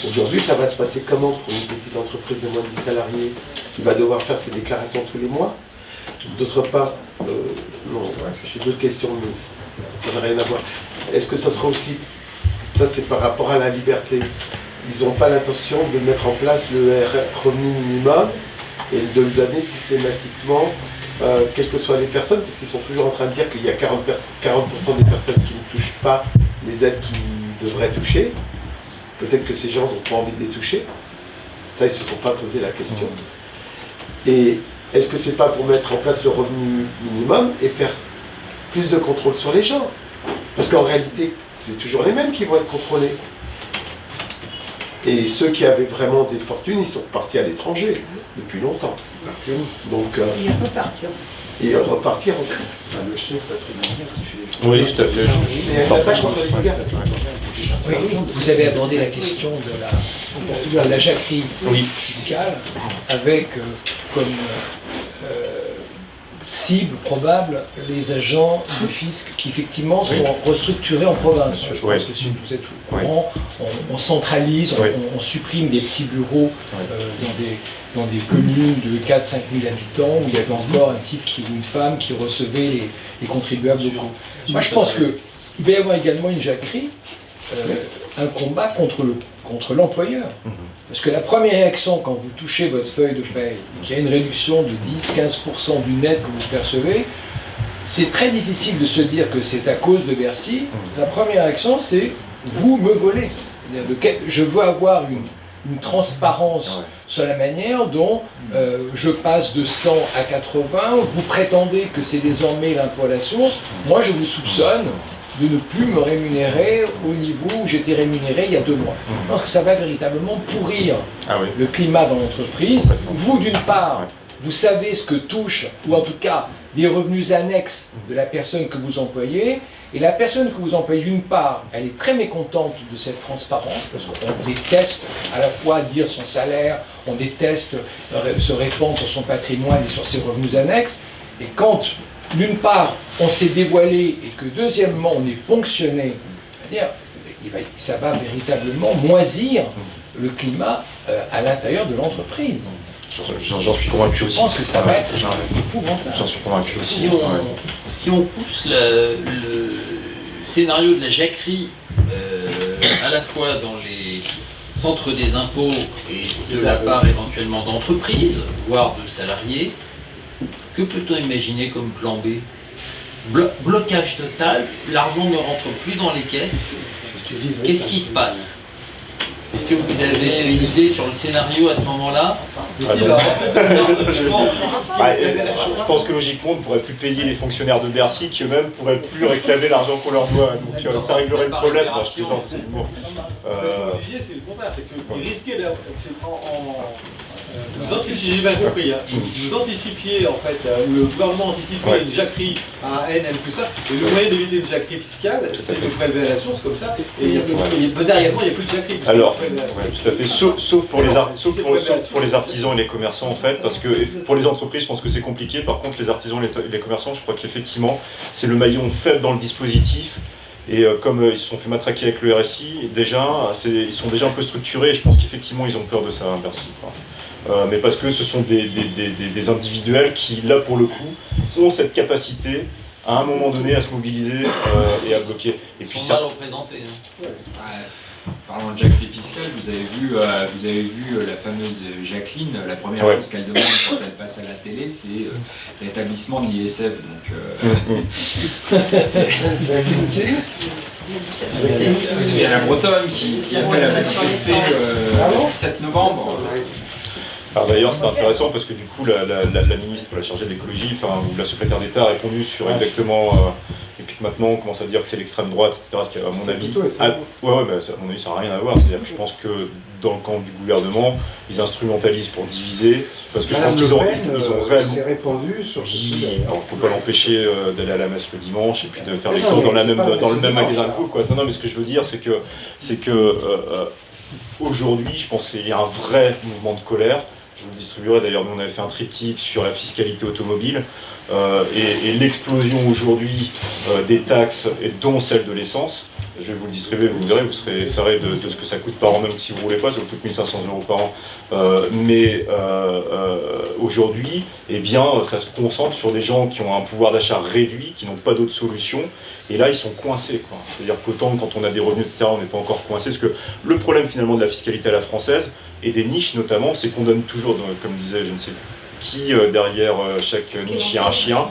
[SPEAKER 9] Aujourd'hui, ça va se passer comment pour une petite entreprise de moins de 10 salariés qui va devoir faire ses déclarations tous les mois? D'autre part, non, j'ai d'autres questions, mais ça n'a rien à voir. Est-ce que ça sera aussi, ça c'est par rapport à la liberté, ils n'ont pas l'intention de mettre en place le revenu minimum et de le donner systématiquement, quelles que soient les personnes, parce qu'ils sont toujours en train de dire qu'il y a 40% des personnes qui ne touchent pas les aides qu'ils devraient toucher. Peut-être que ces gens n'ont pas envie de les toucher. Ça, ils ne se sont pas posé la question. Et est-ce que c'est pas pour mettre en place le revenu minimum et faire plus de contrôle sur les gens? Parce qu'en réalité, c'est toujours les mêmes qui vont être contrôlés. Et ceux qui avaient vraiment des fortunes, ils sont partis à l'étranger depuis longtemps. Donc,
[SPEAKER 5] Ils repartiront.
[SPEAKER 9] Et repartir en plus.
[SPEAKER 4] Le chef patrimonial qui fait
[SPEAKER 3] Oui, tout à fait.
[SPEAKER 9] C'est un attaque contre les gars.
[SPEAKER 11] Oui, vous avez abordé la question de la jacquerie fiscale avec comme cible probable les agents du fisc qui effectivement sont restructurés en province. Je pense que si vous êtes au courant, on centralise, on supprime des petits bureaux dans des communes de 4-5 000 habitants où il y avait encore un type ou une femme qui recevait les contribuables locaux. Moi je pense qu'il va y avoir également une jacquerie, un combat contre l'employeur. Parce que la première réaction quand vous touchez votre feuille de paye et qu'il y a une réduction de 10-15% du net que vous percevez, c'est très difficile de se dire que c'est à cause de Bercy. La première réaction c'est vous me volez. Je veux avoir une transparence sur la manière dont je passe de 100 à 80, vous prétendez que c'est désormais l'impôt à la source, moi je vous soupçonne de ne plus me rémunérer au niveau où j'étais rémunéré il y a 2 mois. Je pense que ça va véritablement pourrir le climat dans l'entreprise. Vous, d'une part, vous savez ce que touche, ou en tout cas des revenus annexes de la personne que vous employez, et la personne que vous employez, d'une part, elle est très mécontente de cette transparence, parce qu'on déteste à la fois dire son salaire, on déteste se répandre sur son patrimoine et sur ses revenus annexes, et quand d'une part, on s'est dévoilé et que deuxièmement, on est ponctionné, c'est-à-dire ça va véritablement moisir le climat à l'intérieur de l'entreprise.
[SPEAKER 3] J'en suis convaincu aussi.
[SPEAKER 11] Je pense que ça va être épouvantable.
[SPEAKER 3] J'en suis convaincu aussi.
[SPEAKER 12] Si on pousse le scénario de la jacquerie à la fois dans les centres des impôts et de la part éventuellement d'entreprises, voire de salariés, que peut-on imaginer comme plan B? Blocage total, l'argent ne rentre plus dans les caisses. Qu'est-ce qui se passe? Est-ce que vous avez une idée sur le scénario à ce moment-là?
[SPEAKER 3] Je pense que logiquement, on ne pourrait plus payer les fonctionnaires de Bercy qui eux-mêmes ne pourraient plus réclamer l'argent qu'on leur doit. Donc ça réglerait le problème. Moi, je plaisante.
[SPEAKER 13] Ce que vous disiez, c'est le contraire. C'est qu'ils risquaient d'avoir. Vous anticipiez, j'ai bien compris, vous anticipiez en fait, ou le gouvernement anticipait une jacquerie à N plus ça, et le moyen d'éviter une jacquerie fiscale, c'est de prélever à la source comme ça, et matériellement il n'y a plus de jacquerie.
[SPEAKER 3] Alors, tout à fait, sauf pour les artisans et les commerçants en fait, parce que pour les entreprises je pense que c'est compliqué, par contre les artisans et les commerçants, je crois qu'effectivement c'est le maillon faible dans le dispositif. Et comme ils se sont fait matraquer avec le RSI, déjà, ils sont déjà un peu structurés et je pense qu'effectivement ils ont peur de ça à Bercy. Mais parce que ce sont des individuels qui, là pour le coup, ont cette capacité à un moment donné à se mobiliser et à bloquer. Et puis
[SPEAKER 12] ça, représenté.
[SPEAKER 8] Parlant de jacquerie fiscale, vous avez vu la fameuse Jacqueline, la première chose qu'elle demande quand elle passe à la télé, c'est l'établissement de l'ISF. Il y a la Bretonne qui appelle à manifester le 17 novembre.
[SPEAKER 3] Alors d'ailleurs c'est intéressant parce que du coup la ministre, la chargée de l'écologie, ou la secrétaire d'État a répondu sur exactement, et puis maintenant on commence à dire que c'est l'extrême droite, etc. Ce qui à mon avis, à mon avis ça n'a rien à voir, c'est-à-dire que je pense que dans le camp du gouvernement, ils instrumentalisent pour diviser, parce que je pense qu'ils ont réellement...
[SPEAKER 4] s'est répandu sur ce sujet.
[SPEAKER 3] On ne peut pas l'empêcher d'aller à la messe le dimanche et puis de faire des cours dans le même magasin de quoi. Non, mais ce que je veux dire c'est que aujourd'hui, je pense qu'il y a un vrai mouvement de colère. Je vous le distribuerai, d'ailleurs, nous on avait fait un triptyque sur la fiscalité automobile et l'explosion aujourd'hui des taxes, et dont celle de l'essence. Je vais vous le distribuer, vous verrez, vous serez effarés de ce que ça coûte par an, même si vous ne roulez pas, ça vous coûte 1 500 € par an. Mais aujourd'hui, eh bien, ça se concentre sur des gens qui ont un pouvoir d'achat réduit, qui n'ont pas d'autre solution, et là ils sont coincés. C'est-à-dire qu'autant quand on a des revenus, etc., on n'est pas encore coincé, parce que le problème finalement de la fiscalité à la française, et des niches notamment, c'est qu'on donne toujours, comme disait je ne sais qui, derrière chaque niche il y a un chien.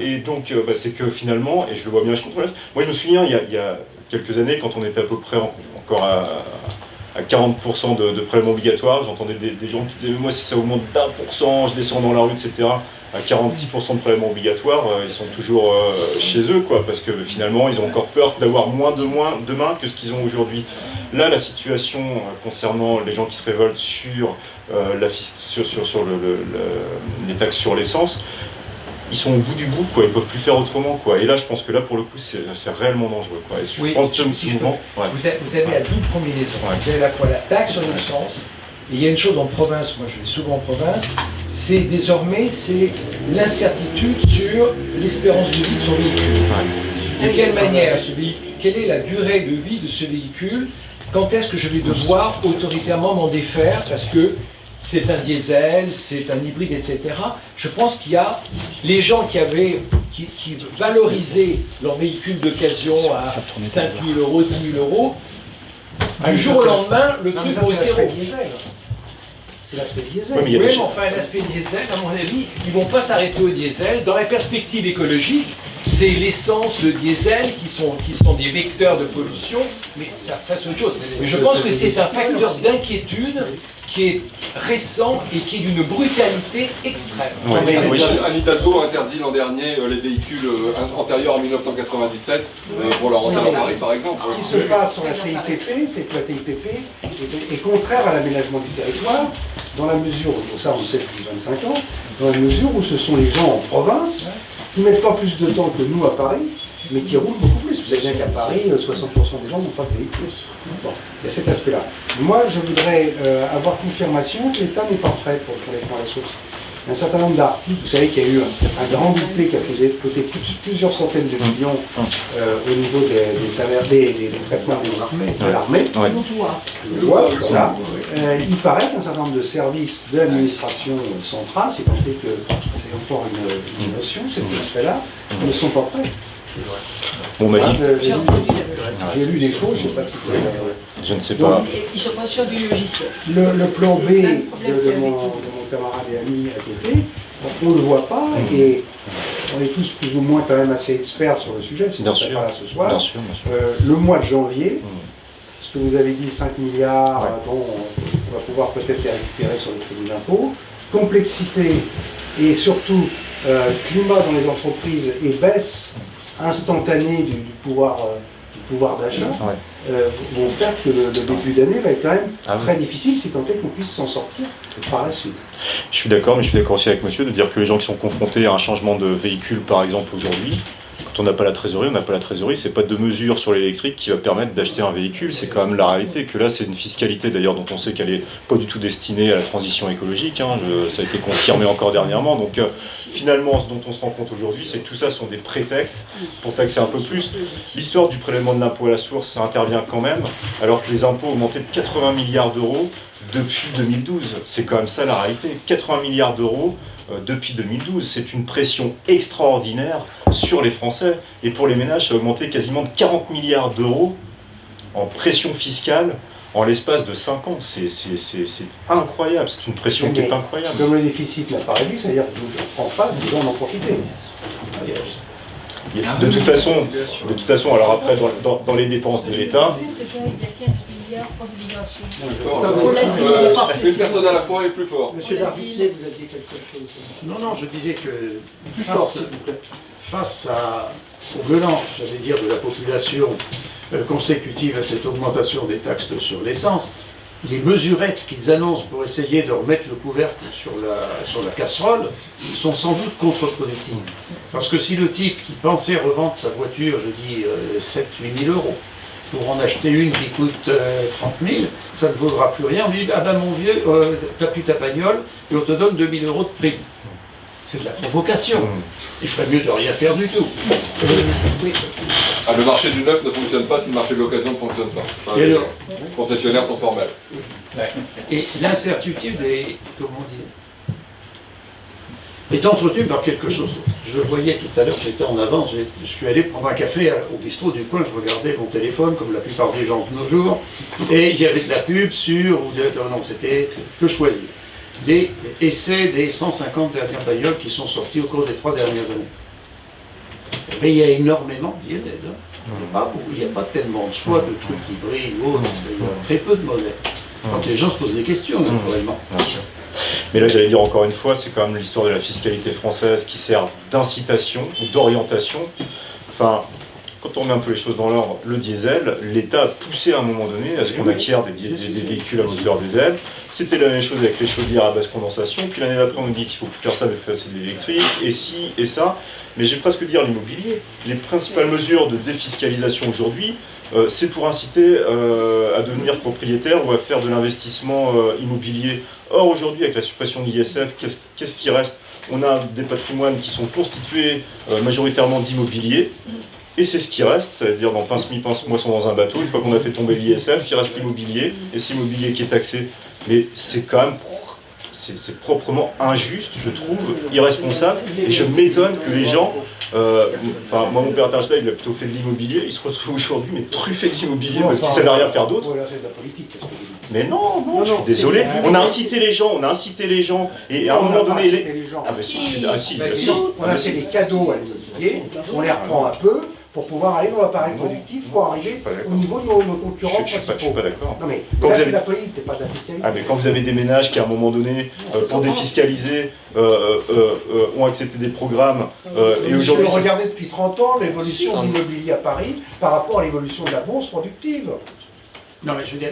[SPEAKER 3] Et donc c'est que finalement, et je le vois bien, je comprends. Moi je me souviens il y a quelques années, quand on était à peu près encore à 40% de prélèvements obligatoires, j'entendais des gens qui disaient moi si ça augmente d'1%, je descends dans la rue, etc. À 46% de prélèvements obligatoires, ils sont toujours chez eux, quoi, parce que finalement ils ont encore peur d'avoir moins demain que ce qu'ils ont aujourd'hui. Là, la situation concernant les gens qui se révoltent sur les taxes sur l'essence, ils sont au bout du bout, quoi. Ils ne peuvent plus faire autrement, quoi. Et là, je pense que là, pour le coup, c'est réellement dangereux, quoi. Et je pense que
[SPEAKER 11] vous avez à double combinaison. Vous avez à la fois la taxe sur l'essence, et il y a une chose en province, moi je vais souvent en province, c'est désormais l'incertitude sur l'espérance de vie de son véhicule. De quelle manière quelle est la durée de vie de ce véhicule? Quand est-ce que je vais devoir autoritairement m'en défaire parce que c'est un diesel, c'est un hybride, etc. Je pense qu'il y a les gens qui valorisaient leur véhicule d'occasion à 5 000 €, 6 000 €, du jour au lendemain, le truc vaut zéro.
[SPEAKER 4] C'est l'aspect diesel.
[SPEAKER 11] Oui, mais enfin, l'aspect diesel, à mon avis, ils ne vont pas s'arrêter au diesel. Dans la perspective écologique, c'est l'essence, le diesel qui sont des vecteurs de pollution, mais ça c'est autre chose. Mais je pense que c'est un facteur d'inquiétude qui est récent et qui est d'une brutalité extrême.
[SPEAKER 1] Anne Hidalgo a interdit l'an dernier les véhicules antérieurs à 1997 pour leur rentrer dans Paris, par exemple.
[SPEAKER 4] Ce qui se passe sur la TIPP, c'est que la TIPP est contraire à l'aménagement du territoire, dans la mesure, où ça on le sait depuis 25 ans, dans la mesure où ce sont les gens en province qui ne mettent pas plus de temps que nous à Paris, mais qui roulent beaucoup plus. Vous savez bien qu'à Paris, 60% des gens n'ont pas de véhicule. Bon, il y a cet aspect-là. Moi, je voudrais avoir confirmation que l'État n'est pas prêt pour le prélèvement à la source. Il y a un certain nombre d'articles, vous savez qu'il y a eu un grand budget qui a coûté plusieurs centaines de millions au niveau des salaires, des traitements de l'armée. Le voit, voilà. Il paraît qu'un certain nombre de services de l'administration centrale, c'est tant que c'est encore une notion, cet aspect-là, ne sont pas prêts.
[SPEAKER 3] On m'a dit.
[SPEAKER 4] J'ai lu des choses, je ne sais pas si c'est.
[SPEAKER 3] Je ne sais pas.
[SPEAKER 5] Ils sont pas sûrs du logiciel.
[SPEAKER 4] Le plan B de mon camarade et ami à côté, on ne le voit pas et on est tous plus ou moins quand même assez experts sur le sujet, sinon on ne serait pas là ce soir.
[SPEAKER 3] Bien sûr.
[SPEAKER 4] Le mois de janvier, ce que vous avez dit, 5 milliards, dont on va pouvoir peut-être les récupérer sur le crédit d'impôt, complexité et surtout climat dans les entreprises et baisse instantanée du pouvoir d'achat vont faire que le début d'année va être quand même très difficile si tant est qu'on puisse s'en sortir par la suite.
[SPEAKER 3] Je suis d'accord, mais je suis d'accord aussi avec monsieur de dire que les gens qui sont confrontés à un changement de véhicule par exemple aujourd'hui, quand on n'a pas la trésorerie, c'est pas de mesure sur l'électrique qui va permettre d'acheter un véhicule, c'est quand même la réalité, que là c'est une fiscalité d'ailleurs dont on sait qu'elle est pas du tout destinée à la transition écologique, ça a été confirmé encore dernièrement, donc finalement ce dont on se rend compte aujourd'hui, c'est que tout ça sont des prétextes pour taxer un peu plus. L'histoire du prélèvement de l'impôt à la source, ça intervient quand même, alors que les impôts ont augmenté de 80 milliards d'euros depuis 2012, c'est quand même ça la réalité, 80 milliards d'euros depuis 2012, c'est une pression extraordinaire sur les Français. Et pour les ménages, ça a augmenté quasiment de 40 milliards d'euros en pression fiscale en l'espace de 5 ans. C'est incroyable, c'est une pression qui est incroyable.
[SPEAKER 4] Comme le déficit n'a pas réduit, c'est-à-dire qu'en face, les gens en ont profité.
[SPEAKER 3] De toute façon, alors après, dans les dépenses de l'État,
[SPEAKER 5] hier, point d'immigration.
[SPEAKER 1] Une personne à la fois est plus fort.
[SPEAKER 7] Monsieur Darvisley, vous aviez quelque chose.
[SPEAKER 4] Non, je disais que
[SPEAKER 7] Plus fort, s'il vous plaît.
[SPEAKER 4] face aux violences, j'allais dire, de la population consécutive à cette augmentation des taxes sur l'essence, les mesurettes qu'ils annoncent pour essayer de remettre le couvercle sur la casserole sont sans doute contre-productives. Parce que si le type qui pensait revendre sa voiture, je dis 7-8 000 euros, pour en acheter une qui coûte 30 000, ça ne vaudra plus rien. On lui dit, ah ben mon vieux, t'as plus ta bagnole et on te donne 2 000 euros de prime. C'est de la provocation. Il ferait mieux de rien faire du tout.
[SPEAKER 1] Ah, le marché du neuf ne fonctionne pas si le marché de l'occasion ne fonctionne pas. Enfin,
[SPEAKER 4] Et alors
[SPEAKER 1] les concessionnaires sont formels.
[SPEAKER 4] Et l'incertitude est, comment dire, est entretenue par quelque chose d'autre. Je le voyais tout à l'heure, j'étais en avance, je suis allé prendre un café au bistrot du coin, je regardais mon téléphone, comme la plupart des gens de nos jours, et il y avait de la pub sur, non, c'était que choisir. Les essais des 150 dernières bagnoles qui sont sorties au cours des 3 dernières années. Mais il y a énormément de diesel. Hein. Il n'y a pas tellement de choix de trucs hybrides ou autres. Il y a très peu de modèles. Donc les gens se posent des questions, naturellement.
[SPEAKER 3] Bien sûr. Mais là, j'allais dire encore une fois, c'est quand même l'histoire de la fiscalité française qui sert d'incitation ou d'orientation. Enfin, quand on met un peu les choses dans l'ordre, le diesel, l'État a poussé à un moment donné à ce qu'on acquiert des véhicules à moteur diesel. C'était la même chose avec les chaudières à basse condensation. Puis l'année d'après, on nous dit qu'il faut plus faire ça, mais faire de l'électrique, et ci, et ça. Mais j'ai presque dire l'immobilier. Les principales mesures de défiscalisation aujourd'hui, c'est pour inciter à devenir propriétaire ou à faire de l'investissement immobilier. Or, aujourd'hui, avec la suppression de l'ISF, qu'est-ce qui reste? On a des patrimoines qui sont constitués majoritairement d'immobilier. Et c'est ce qui reste, c'est-à-dire dans pince-mi, pince-moisson dans un bateau, une fois qu'on a fait tomber l'ISF, il reste l'immobilier, et c'est l'immobilier qui est taxé. Mais c'est quand même, c'est proprement injuste, je trouve, irresponsable, et je m'étonne que les gens, enfin moi mon père Tarjeta, il a plutôt fait de l'immobilier, il se retrouve aujourd'hui mais truffé d'immobilier parce qu'il ne savait rien faire d'autre. Mais non, je suis désolé, on a incité les gens, et à un moment donné,
[SPEAKER 4] ah ben si, on a fait des cadeaux à l'immobilier, on les reprend un peu pour pouvoir aller dans l'appareil productif, pour arriver au niveau de nos concurrents principaux.
[SPEAKER 3] Je suis pas d'accord.
[SPEAKER 4] Non mais là c'est de la politique, c'est pas de la fiscalité.
[SPEAKER 3] Ah mais quand vous avez des ménages qui à un moment donné, pour défiscaliser, ont accepté des programmes, et aujourd'hui...
[SPEAKER 4] Regardez depuis 30 ans l'évolution de l'immobilier à Paris par rapport à l'évolution de la bourse productive. Non mais je veux dire,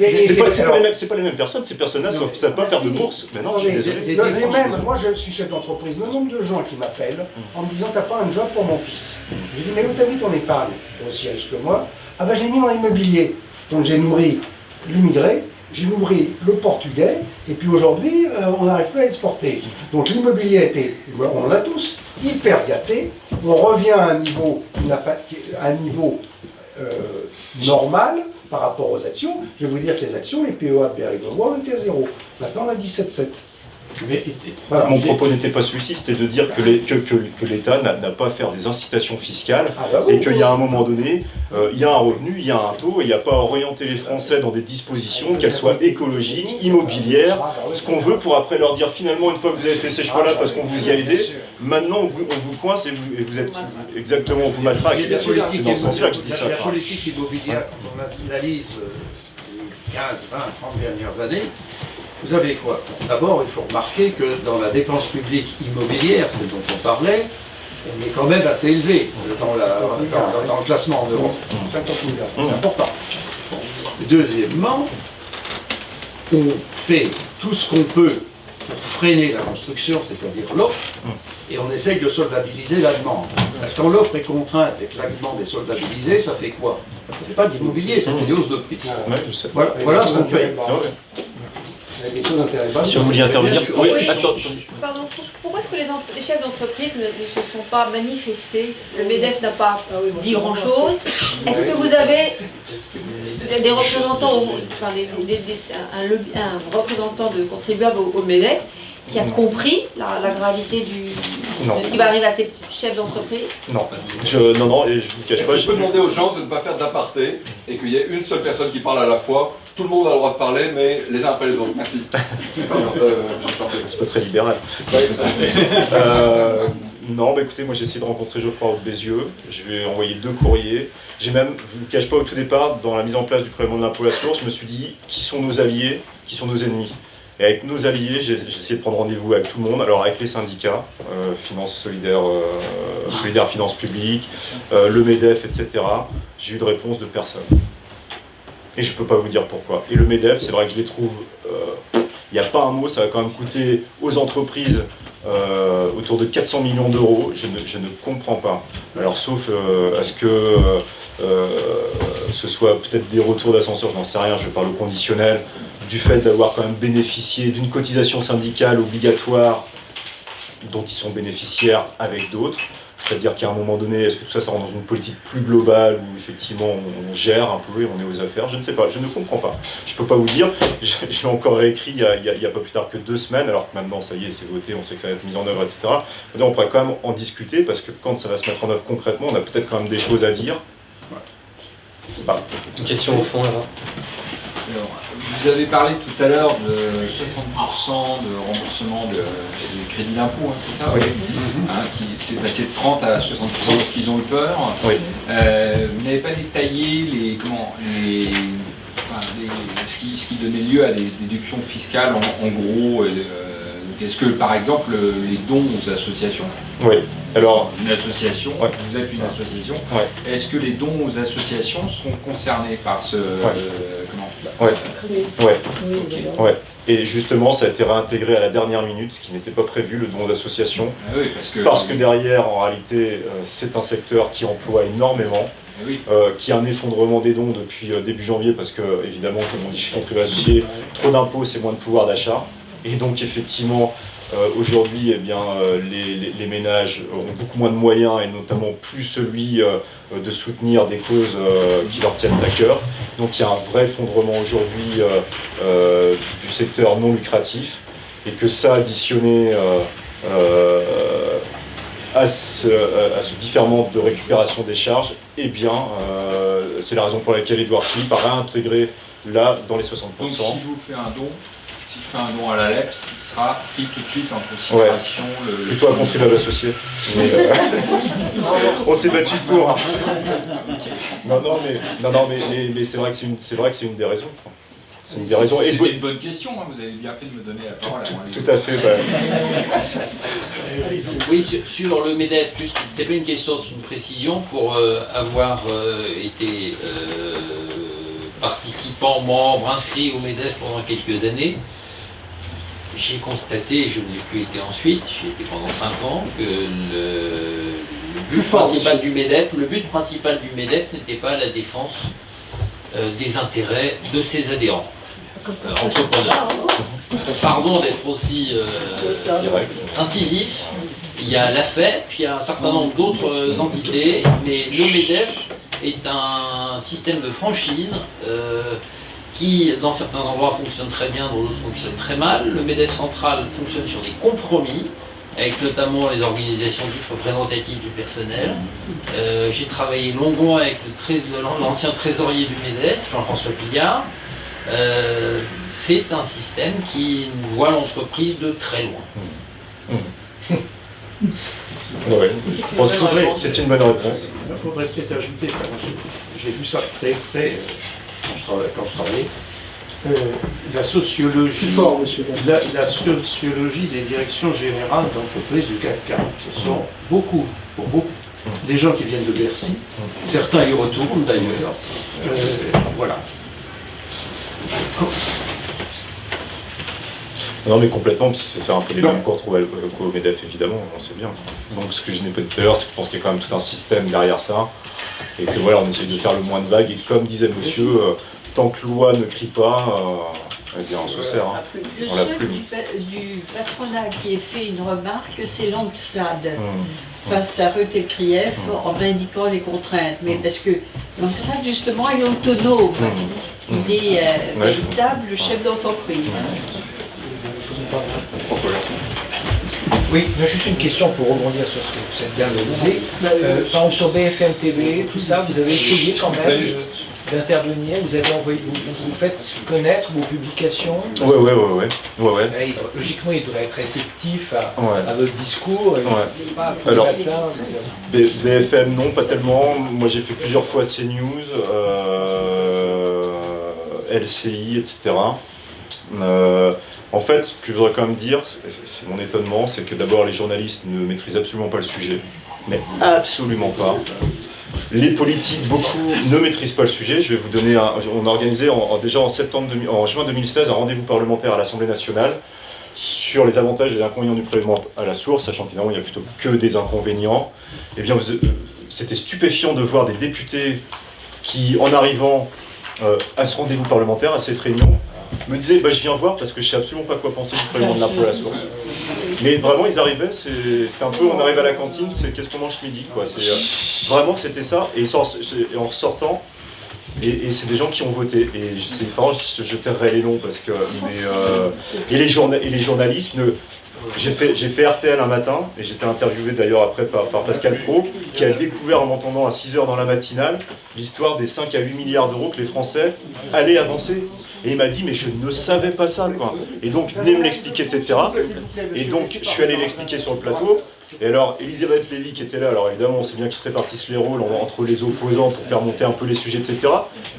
[SPEAKER 3] c'est pas les mêmes personnes, ces personnes-là ne savent pas faire de bourse. Mais non, je suis désolé.
[SPEAKER 4] Les mêmes, moi je suis chef d'entreprise, le nombre de gens qui m'appellent en me disant t'as pas un job pour mon fils. Je dis mais où t'as mis ton épargne? T'es aussi riche que moi. Ah ben je l'ai mis dans l'immobilier. Donc j'ai nourri l'immigré, j'ai nourri le portugais, et puis aujourd'hui on n'arrive plus à exporter. Donc l'immobilier a été, on en a tous, hyper gâté. On revient à un niveau normal par rapport aux actions. Je vais vous dire que les actions, les PEA de Berry-Global étaient à 0. Maintenant, on a 17,7.
[SPEAKER 3] Mais voilà, mon propos n'était pas celui-ci, c'était de dire que l'État n'a pas à faire des incitations fiscales et qu'il y a un moment donné, il y a un revenu, il y a un taux, et il n'y a pas à orienter les Français dans des dispositions, qu'elles soient écologiques, immobilières, ce qu'on veut pour après leur dire finalement, une fois que vous avez fait ces choix-là parce qu'on vous y a aidé, maintenant on vous coince et vous êtes exactement, on vous matraque. C'est dans ce sens-là que je dis ça.
[SPEAKER 4] La politique immobilière, quand on analyse les 15, 20, 30 dernières années, vous avez quoi? D'abord, il faut remarquer que dans la dépense publique immobilière, celle dont on parlait, on est quand même assez élevé dans le classement en Europe. 50 milliards, c'est important. Deuxièmement, on fait tout ce qu'on peut pour freiner la construction, c'est-à-dire l'offre, et on essaye de solvabiliser la demande. Quand l'offre est contrainte et que la demande est solvabilisée, ça fait quoi? Ça ne fait pas d'immobilier, ça fait des hausses de prix. Voilà ce qu'on paye. Il y a des choses intéressantes.
[SPEAKER 3] Si vous vouliez intervenir,
[SPEAKER 5] Pardon, pourquoi est-ce que les chefs d'entreprise ne se sont pas manifestés? Le MEDEF n'a pas dit grand-chose. Est-ce que vous avez des représentants, enfin, un représentant de contribuables au MEDEF qui a compris la gravité de ce qui va arriver à ces chefs d'entreprise?
[SPEAKER 3] Non, et je vous cache pas.
[SPEAKER 1] Je peux demander aux gens de ne pas faire d'aparté et qu'il y ait une seule personne qui parle à la fois. Tout le monde a le droit de parler, mais les uns après les autres. Merci.
[SPEAKER 3] C'est pas très libéral. Non, bah écoutez, moi j'ai essayé de rencontrer Geoffroy de Bézieux, je vais envoyer 2 courriers. J'ai même, je ne vous cache pas, au tout départ, dans la mise en place du prélèvement de l'impôt à la source, je me suis dit qui sont nos alliés, qui sont nos ennemis. Et avec nos alliés, j'ai essayé de prendre rendez-vous avec tout le monde, alors avec les syndicats, Finance Solidaire, Solidaire Finances Publiques, le MEDEF, etc. J'ai eu de réponse de personne. Et je ne peux pas vous dire pourquoi. Et le MEDEF, c'est vrai que je les trouve... Il n'y a pas un mot, ça va quand même coûter aux entreprises autour de 400 millions d'euros. Je ne comprends pas. Alors sauf à ce que ce soit peut-être des retours d'ascenseur, je n'en sais rien, je parle au conditionnel, du fait d'avoir quand même bénéficié d'une cotisation syndicale obligatoire dont ils sont bénéficiaires avec d'autres. C'est-à-dire qu'à un moment donné, est-ce que tout ça, ça rentre dans une politique plus globale où effectivement on gère un peu et on est aux affaires? Je ne sais pas, je ne comprends pas. Je ne peux pas vous dire, je l'ai encore réécrit il y a pas plus tard que 2 semaines, alors que maintenant ça y est, c'est voté, on sait que ça va être mis en œuvre, etc. On pourrait quand même en discuter parce que quand ça va se mettre en œuvre concrètement, on a peut-être quand même des choses à dire.
[SPEAKER 2] Une question au fond là-bas.
[SPEAKER 8] Alors, vous avez parlé tout à l'heure de 60% de remboursement du crédit d'impôt, hein, c'est ça?
[SPEAKER 3] Oui.
[SPEAKER 8] Hein, qui s'est passé de 30 à 60% parce qu'ils ont eu peur.
[SPEAKER 3] Oui.
[SPEAKER 8] Vous n'avez pas détaillé ce qui donnait lieu à des déductions fiscales en gros. Donc est-ce que par exemple les dons aux associations?
[SPEAKER 3] Oui. Alors,
[SPEAKER 8] une association,
[SPEAKER 3] ouais,
[SPEAKER 8] vous êtes une association.
[SPEAKER 3] Ouais.
[SPEAKER 8] Est-ce que les dons aux associations seront concernés par ce
[SPEAKER 3] Ouais. Ouais. Et justement, ça a été réintégré à la dernière minute, ce qui n'était pas prévu, le don aux associations.
[SPEAKER 8] Ah oui, parce que
[SPEAKER 3] derrière, en réalité, c'est un secteur qui emploie énormément, qui a un effondrement des dons depuis début janvier, parce que, évidemment, comme on dit chez Contribuables Associés, trop d'impôts, c'est moins de pouvoir d'achat. Et donc, effectivement, aujourd'hui, eh bien, les ménages ont beaucoup moins de moyens, et notamment plus celui de soutenir des causes qui leur tiennent à cœur. Donc il y a un vrai effondrement aujourd'hui du secteur non lucratif, et que ça, additionné à ce différement de récupération des charges, eh bien, c'est la raison pour laquelle Édouard Philippe a réintégré là dans les 60%.
[SPEAKER 8] Donc si je vous fais un don, à la LEPS, il sera pris tout de suite en considération
[SPEAKER 3] plutôt à contribuable associé. Mais on s'est battu pour. Mais c'est vrai que c'est une des raisons. C'est une des raisons.
[SPEAKER 8] C'était une bonne question, hein, vous avez bien fait de me donner la parole.
[SPEAKER 3] Tout à fait.
[SPEAKER 12] Oui, sur le MEDEF, juste, c'est pas une question, c'est une précision. Pour avoir été participant, membre, inscrit au MEDEF pendant quelques années, j'ai constaté, et je ne l'ai plus été ensuite, j'ai été pendant 5 ans, que le but principal du MEDEF n'était pas la défense des intérêts de ses adhérents, entrepreneurs. Pardon d'être aussi incisif, il y a l'AFEP, puis il y a un certain nombre d'autres entités, mais le MEDEF est un système de franchise qui, dans certains endroits, fonctionne très bien, dans d'autres fonctionne très mal. Le MEDEF central fonctionne sur des compromis, avec notamment les organisations dites représentatives du personnel. J'ai travaillé longuement avec l'ancien trésorier du MEDEF, Jean-François Pillard. C'est un système qui voit l'entreprise de très loin.
[SPEAKER 3] Ouais. C'est une bonne réponse.
[SPEAKER 4] Il faudrait peut-être ajouter, j'ai vu ça très près quand je travaillais, la sociologie, la sociologie des directions générales d'entreprises du CAC 40. Ce sont beaucoup des gens qui viennent de Bercy, certains y retournent d'ailleurs. Voilà.
[SPEAKER 3] Non mais complètement, c'est un peu les mêmes qu'on retrouve au MEDEF évidemment, on sait bien. Donc ce que je n'ai pas dit tout à l'heure, c'est que je pense qu'il y a quand même tout un système derrière ça, et que voilà, on essaye de faire le moins de vagues, et comme disait monsieur, tant que loi ne crie pas, eh bien on se sert.
[SPEAKER 14] Le seul du patronat qui ait fait une remarque, c'est l'ANCSAD, face à Ruth Elkrieff, en indiquant les contraintes. Mais parce que l'ANCSAD justement est autonome, il est véritable chef d'entreprise.
[SPEAKER 11] Oui, juste une question pour rebondir sur ce que vous êtes bien disé. Par exemple sur BFM TV, tout ça, vous avez essayé quand même d'intervenir, vous avez envoyé, vous faites connaître vos publications.
[SPEAKER 3] Ouais.
[SPEAKER 11] Logiquement, il devrait être réceptif à votre discours. Et pas
[SPEAKER 3] alors,
[SPEAKER 11] matin,
[SPEAKER 3] BFM non, pas tellement. Moi j'ai fait plusieurs fois CNews, LCI, etc. En fait, ce que je voudrais quand même dire, c'est mon étonnement, c'est que d'abord les journalistes ne maîtrisent absolument pas le sujet, mais absolument pas. Les politiques, beaucoup, ne maîtrisent pas le sujet. Je vais vous donner on a organisé déjà en juin 2016 un rendez-vous parlementaire à l'Assemblée nationale sur les avantages et les inconvénients du prélèvement à la source, sachant qu'évidemment il n'y a plutôt que des inconvénients. Eh bien, c'était stupéfiant de voir des députés qui, en arrivant à ce rendez-vous parlementaire, à cette réunion, me disaient je viens voir parce que je ne sais absolument pas quoi penser du prélèvement de l'impôt à la source. Mais vraiment, ils arrivaient, c'était un peu, on arrive à la cantine, c'est qu'est-ce qu'on mange ce midi, quoi. Vraiment, c'était ça, et en ressortant, et c'est des gens qui ont voté, et c'est différent, je tairai les noms, parce que, et les journalistes, j'ai fait RTL un matin, et j'étais interviewé d'ailleurs après par Pascal Praud, qui a découvert en m'entendant à 6h dans la matinale, l'histoire des 5 à 8 milliards d'euros que les Français allaient avancer. Et il m'a dit, mais je ne savais pas ça, quoi. Et donc, venez me l'expliquer, etc. Et donc, je suis allé l'expliquer sur le plateau. Et alors, Elisabeth Lévy qui était là, alors évidemment, on sait bien qu'ils se répartissent les rôles entre les opposants pour faire monter un peu les sujets, etc.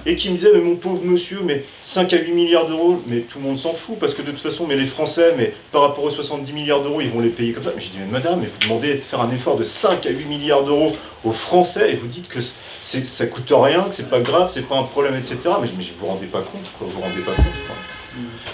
[SPEAKER 3] Et qui me disait, mais mon pauvre monsieur, mais 5 à 8 milliards d'euros, mais tout le monde s'en fout, parce que de toute façon, mais les Français, mais par rapport aux 70 milliards d'euros, ils vont les payer comme ça. Mais j'ai dit, mais madame, mais vous demandez de faire un effort de 5 à 8 milliards d'euros aux Français, et vous dites que ça coûte rien, que c'est pas grave, c'est pas un problème, etc. Mais vous vous rendez pas compte, quoi, vous vous rendez pas compte, quoi.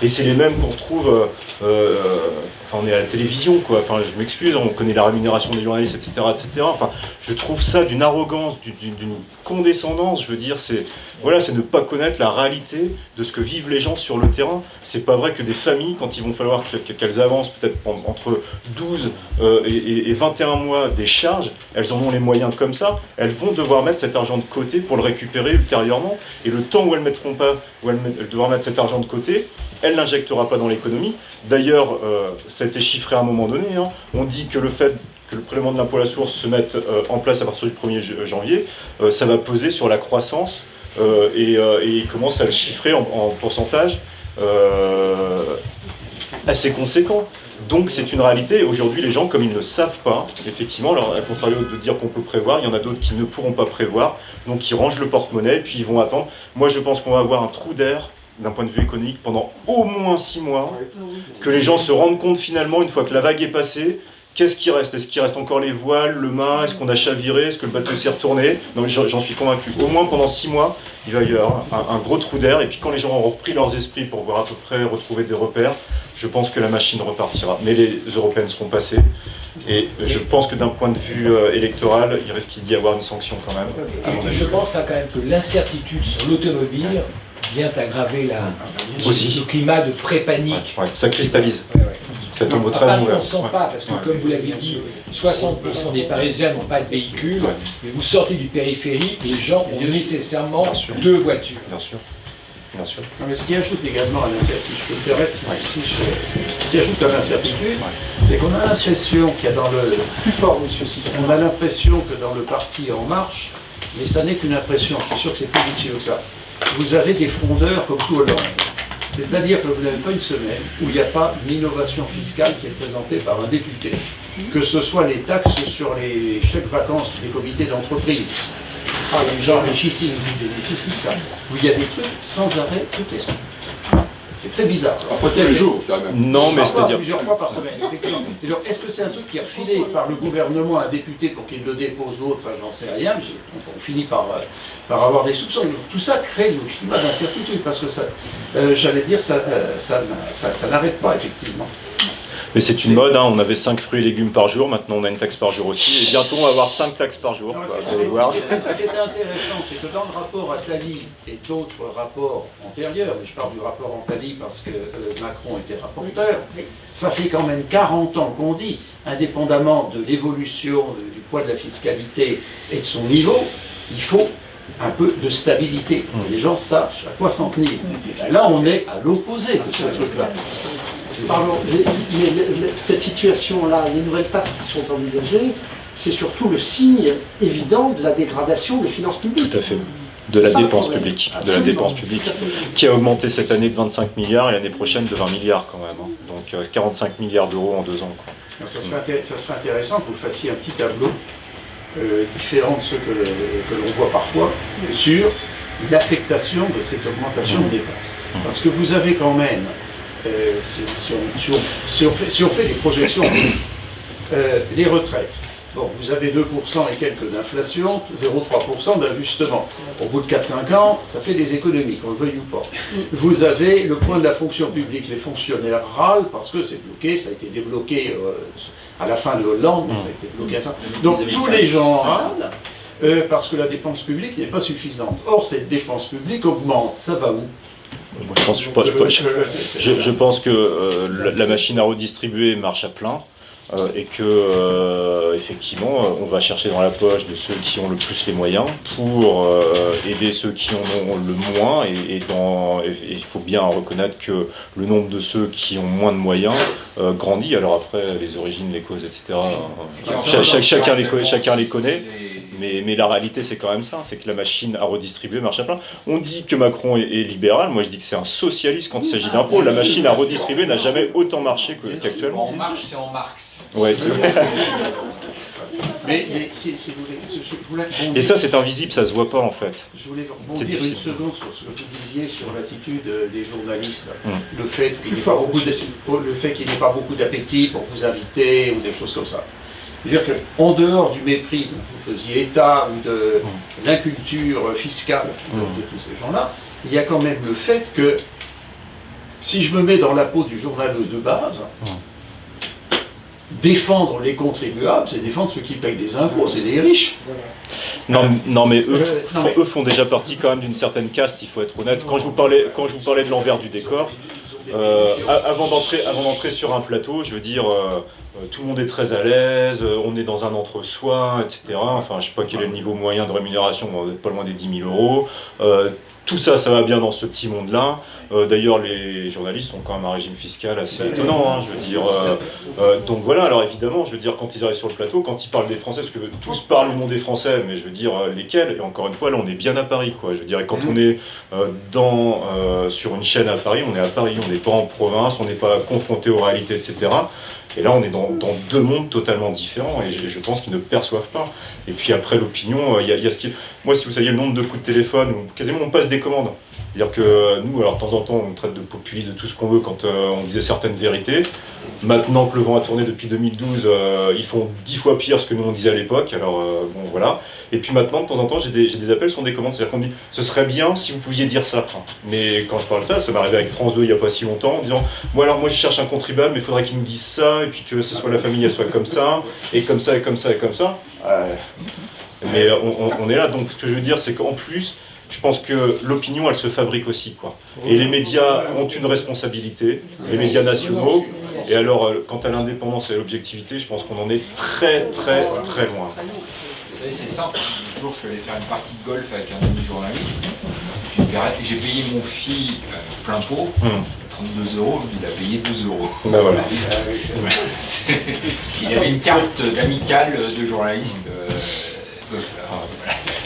[SPEAKER 3] Et c'est les mêmes qu'on retrouve, on est à la télévision, quoi. Enfin, je m'excuse, on connaît la rémunération des journalistes, etc., etc. Enfin, je trouve ça d'une arrogance, d'une condescendance. Je veux dire, c'est ne pas connaître la réalité de ce que vivent les gens sur le terrain. C'est pas vrai que des familles, quand il va falloir qu'elles avancent peut-être entre 12 et 21 mois des charges, elles en ont les moyens comme ça. Elles vont devoir mettre cet argent de côté pour le récupérer ultérieurement. Et le temps où elles mettront pas, où elles devront mettre cet argent de côté, elle n'injectera pas dans l'économie. D'ailleurs, ça a été chiffré à un moment donné. On dit que le fait que le prélèvement de l'impôt à la source se mette en place à partir du 1er janvier, ça va peser sur la croissance et il commence à le chiffrer en pourcentage assez conséquent. Donc c'est une réalité. Aujourd'hui, les gens, comme ils ne savent pas, effectivement, alors à contrario de dire qu'on peut prévoir, il y en a d'autres qui ne pourront pas prévoir, donc ils rangent le porte-monnaie, puis ils vont attendre. Moi, je pense qu'on va avoir un trou d'air d'un point de vue économique pendant au moins 6 mois, que les gens se rendent compte finalement, une fois que la vague est passée, qu'est-ce qui reste? Est-ce qu'il reste encore les voiles, le mât? Est-ce qu'on a chaviré? Est-ce que le bateau s'est retourné? Non, mais j'en suis convaincu. Au moins pendant 6 mois, il va y avoir un gros trou d'air, et puis quand les gens auront repris leurs esprits pour voir à peu près retrouver des repères, je pense que la machine repartira. Mais les européennes seront passées, et je pense que d'un point de vue électoral, il risque d'y avoir une sanction quand même.
[SPEAKER 11] Je pense quand même que l'incertitude sur l'automobile vient aggraver le climat de pré-panique.
[SPEAKER 3] Ça cristallise. Ça tombe au
[SPEAKER 11] À Paris, on ne sent pas, parce que comme vous l'avez dit, 60% des Parisiens n'ont pas de véhicule, mais vous sortez du périphérique, les gens ont nécessairement 2 voitures.
[SPEAKER 3] Bien sûr. Bien sûr.
[SPEAKER 6] Non, mais ce qui ajoute également à l'incertitude, si je peux me permettre, ce qui ajoute à l'incertitude, c'est qu'on a l'impression qu'il y a dans le plus fort, monsieur Citron, on a l'impression que dans le parti En Marche, mais ça n'est qu'une impression, je suis sûr que c'est plus vicieux que ça. Vous avez des frondeurs comme sous Hollande. C'est-à-dire que vous n'avez pas une semaine où il n'y a pas une innovation fiscale qui est présentée par un député. Que ce soit les taxes sur les chèques vacances des comités d'entreprise, les gens enrichissent du déficit, ça. Où il y a des trucs sans arrêt toutes les semaines. C'est très bizarre.
[SPEAKER 1] Après tous les jours, quand même.
[SPEAKER 3] Non, mais c'est-à-dire
[SPEAKER 6] plusieurs fois par semaine, effectivement. Alors, est-ce que c'est un truc qui est refilé par le gouvernement à un député pour qu'il le dépose l'autre? Ça, j'en sais rien. On finit par avoir des soupçons. Tout ça crée le climat d'incertitude, parce que ça, j'allais dire, ça n'arrête pas, effectivement.
[SPEAKER 3] Mais c'est une mode, on avait 5 fruits et légumes par jour, maintenant on a une taxe par jour aussi, et bientôt on va avoir 5 taxes par jour. Vous allez voir.
[SPEAKER 6] Ce qui est intéressant, c'est que dans le rapport Attali et d'autres rapports antérieurs, mais je parle du rapport Attali parce que Macron était rapporteur, ça fait quand même 40 ans qu'on dit, indépendamment de l'évolution du poids de la fiscalité et de son niveau, il faut un peu de stabilité. Les gens savent à quoi s'en tenir. Et là, on est à l'opposé de ce truc-là.
[SPEAKER 7] Pardon, cette situation-là, les nouvelles taxes qui sont envisagées, c'est surtout le signe évident de la dégradation des finances publiques.
[SPEAKER 3] Tout à fait. de la dépense publique, qui a augmenté cette année de 25 milliards et l'année prochaine de 20 milliards quand même. Hein. Donc 45 milliards d'euros en 2 ans. Quoi.
[SPEAKER 6] Alors, ça serait intéressant que vous fassiez un petit tableau différent de ceux que l'on voit parfois sur l'affectation de cette augmentation de dépenses. Parce que vous avez quand même, si on fait des projections, les retraites. Bon, vous avez 2% et quelques d'inflation, 0,3% d'ajustement. Au bout de 4-5 ans, ça fait des économies, qu'on le veuille ou pas. Vous avez le point de la fonction publique, les fonctionnaires râlent parce que c'est bloqué, ça a été débloqué à la fin de Hollande, mais ça a été bloqué à ça. Donc tous les gens râlent parce que la dépense publique n'est pas suffisante. Or, cette dépense publique augmente, ça va où ?
[SPEAKER 3] Je pense que la machine à redistribuer marche à plein. Et que effectivement on va chercher dans la poche de ceux qui ont le plus les moyens pour aider ceux qui en ont le moins et il faut bien reconnaître que le nombre de ceux qui ont moins de moyens grandit. Alors après les origines, les causes, etc. Chacun les connaît. Mais la réalité c'est quand même ça, c'est que la machine à redistribuer marche à plein. On dit que Macron est libéral, moi je dis que c'est un socialiste quand il s'agit d'impôts. La machine à redistribuer n'a jamais autant marché qu'actuellement.
[SPEAKER 8] En marche, c'est en Marx.
[SPEAKER 3] Ouais, c'est vrai.
[SPEAKER 6] Mais si vous voulez,
[SPEAKER 3] et ça c'est invisible, ça se voit pas en fait.
[SPEAKER 6] Je voulais rebondir une seconde sur ce que vous disiez sur l'attitude des journalistes. Le fait qu'il n'y ait pas beaucoup d'appétit pour vous inviter ou des choses comme ça. C'est-à-dire qu'en dehors du mépris dont vous faisiez état ou de l'inculture fiscale de tous ces gens-là, il y a quand même le fait que si je me mets dans la peau du journaleux de base, défendre les contribuables, c'est défendre ceux qui payent des impôts, c'est les riches.
[SPEAKER 3] Non, mais eux font déjà partie quand même d'une certaine caste, il faut être honnête. Quand je vous parlais de l'envers du décor, avant d'entrer sur un plateau, je veux dire, tout le monde est très à l'aise, on est dans un entre-soi, etc. Enfin, je sais pas quel est le niveau moyen de rémunération, on est pas loin des 10 000 euros. Tout ça, ça va bien dans ce petit monde-là. D'ailleurs, les journalistes ont quand même un régime fiscal assez étonnant, hein, je veux dire. Donc voilà, alors évidemment, je veux dire, quand ils arrivent sur le plateau, quand ils parlent des Français, parce que tous parlent au nom des Français, mais je veux dire, lesquels, et encore une fois, là, on est bien à Paris, quoi. Je veux dire, et quand on est sur une chaîne à Paris, on est à Paris, on n'est pas en province, on n'est pas confronté aux réalités, etc. Et là, on est dans deux mondes totalement différents, et je pense qu'ils ne perçoivent pas. Et puis après, l'opinion, il y a ce qui... Moi, si vous saviez le nombre de coups de téléphone, où quasiment on passe des commandes. C'est-à-dire que nous, alors de temps en temps, on traite de populistes de tout ce qu'on veut quand on disait certaines vérités. Maintenant que le vent a tourné depuis 2012, ils font 10 fois pire ce que nous on disait à l'époque. Alors bon, voilà. Et puis maintenant, de temps en temps, j'ai des appels sur des commandes. C'est-à-dire qu'on me dit, ce serait bien si vous pouviez dire ça. Mais quand je parle de ça, ça m'est arrivé avec France 2 il n'y a pas si longtemps, en disant, moi je cherche un contribuable, mais il faudrait qu'il nous dise ça, et puis que ce soit la famille, elle soit comme ça, et comme ça, et comme ça, et comme ça. Mais on est là. Donc ce que je veux dire, c'est qu'en plus, je pense que l'opinion, elle se fabrique aussi, quoi. Et les médias ont une responsabilité, les médias nationaux. Et alors, quant à l'indépendance et à l'objectivité, je pense qu'on en est très, très, très loin.
[SPEAKER 8] Vous savez, c'est simple. Un jour, je suis allé faire une partie de golf avec un ami journaliste. J'ai payé mon fils plein pot, 32 €, il a payé 12 €.
[SPEAKER 3] Ben voilà.
[SPEAKER 8] Il avait une carte d'amicale de journaliste golfeur.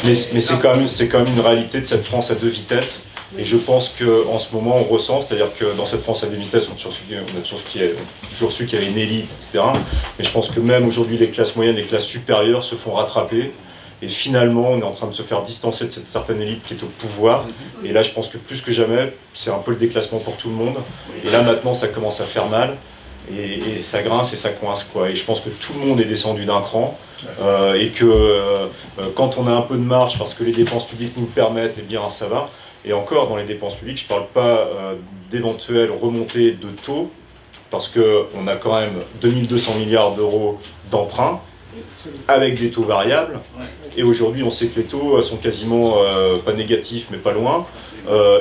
[SPEAKER 3] Mais c'est quand même une réalité de cette France à deux vitesses. Et je pense qu'en ce moment, on ressent, c'est-à-dire que dans cette France à deux vitesses, on a toujours su qu'il y avait une élite, etc. Mais je pense que même aujourd'hui, les classes moyennes, les classes supérieures se font rattraper. Et finalement, on est en train de se faire distancer de cette certaine élite qui est au pouvoir. Et là, je pense que plus que jamais, c'est un peu le déclassement pour tout le monde. Et là, maintenant, ça commence à faire mal. Et ça grince et ça coince, quoi. Et je pense que tout le monde est descendu d'un cran. Et que quand on a un peu de marge, parce que les dépenses publiques nous le permettent, eh bien, ça va. Et encore, dans les dépenses publiques, je ne parle pas d'éventuelles remontées de taux, parce qu'on a quand même 2200 milliards d'euros d'emprunts, avec des taux variables. Et aujourd'hui, on sait que les taux sont quasiment pas négatifs, mais pas loin.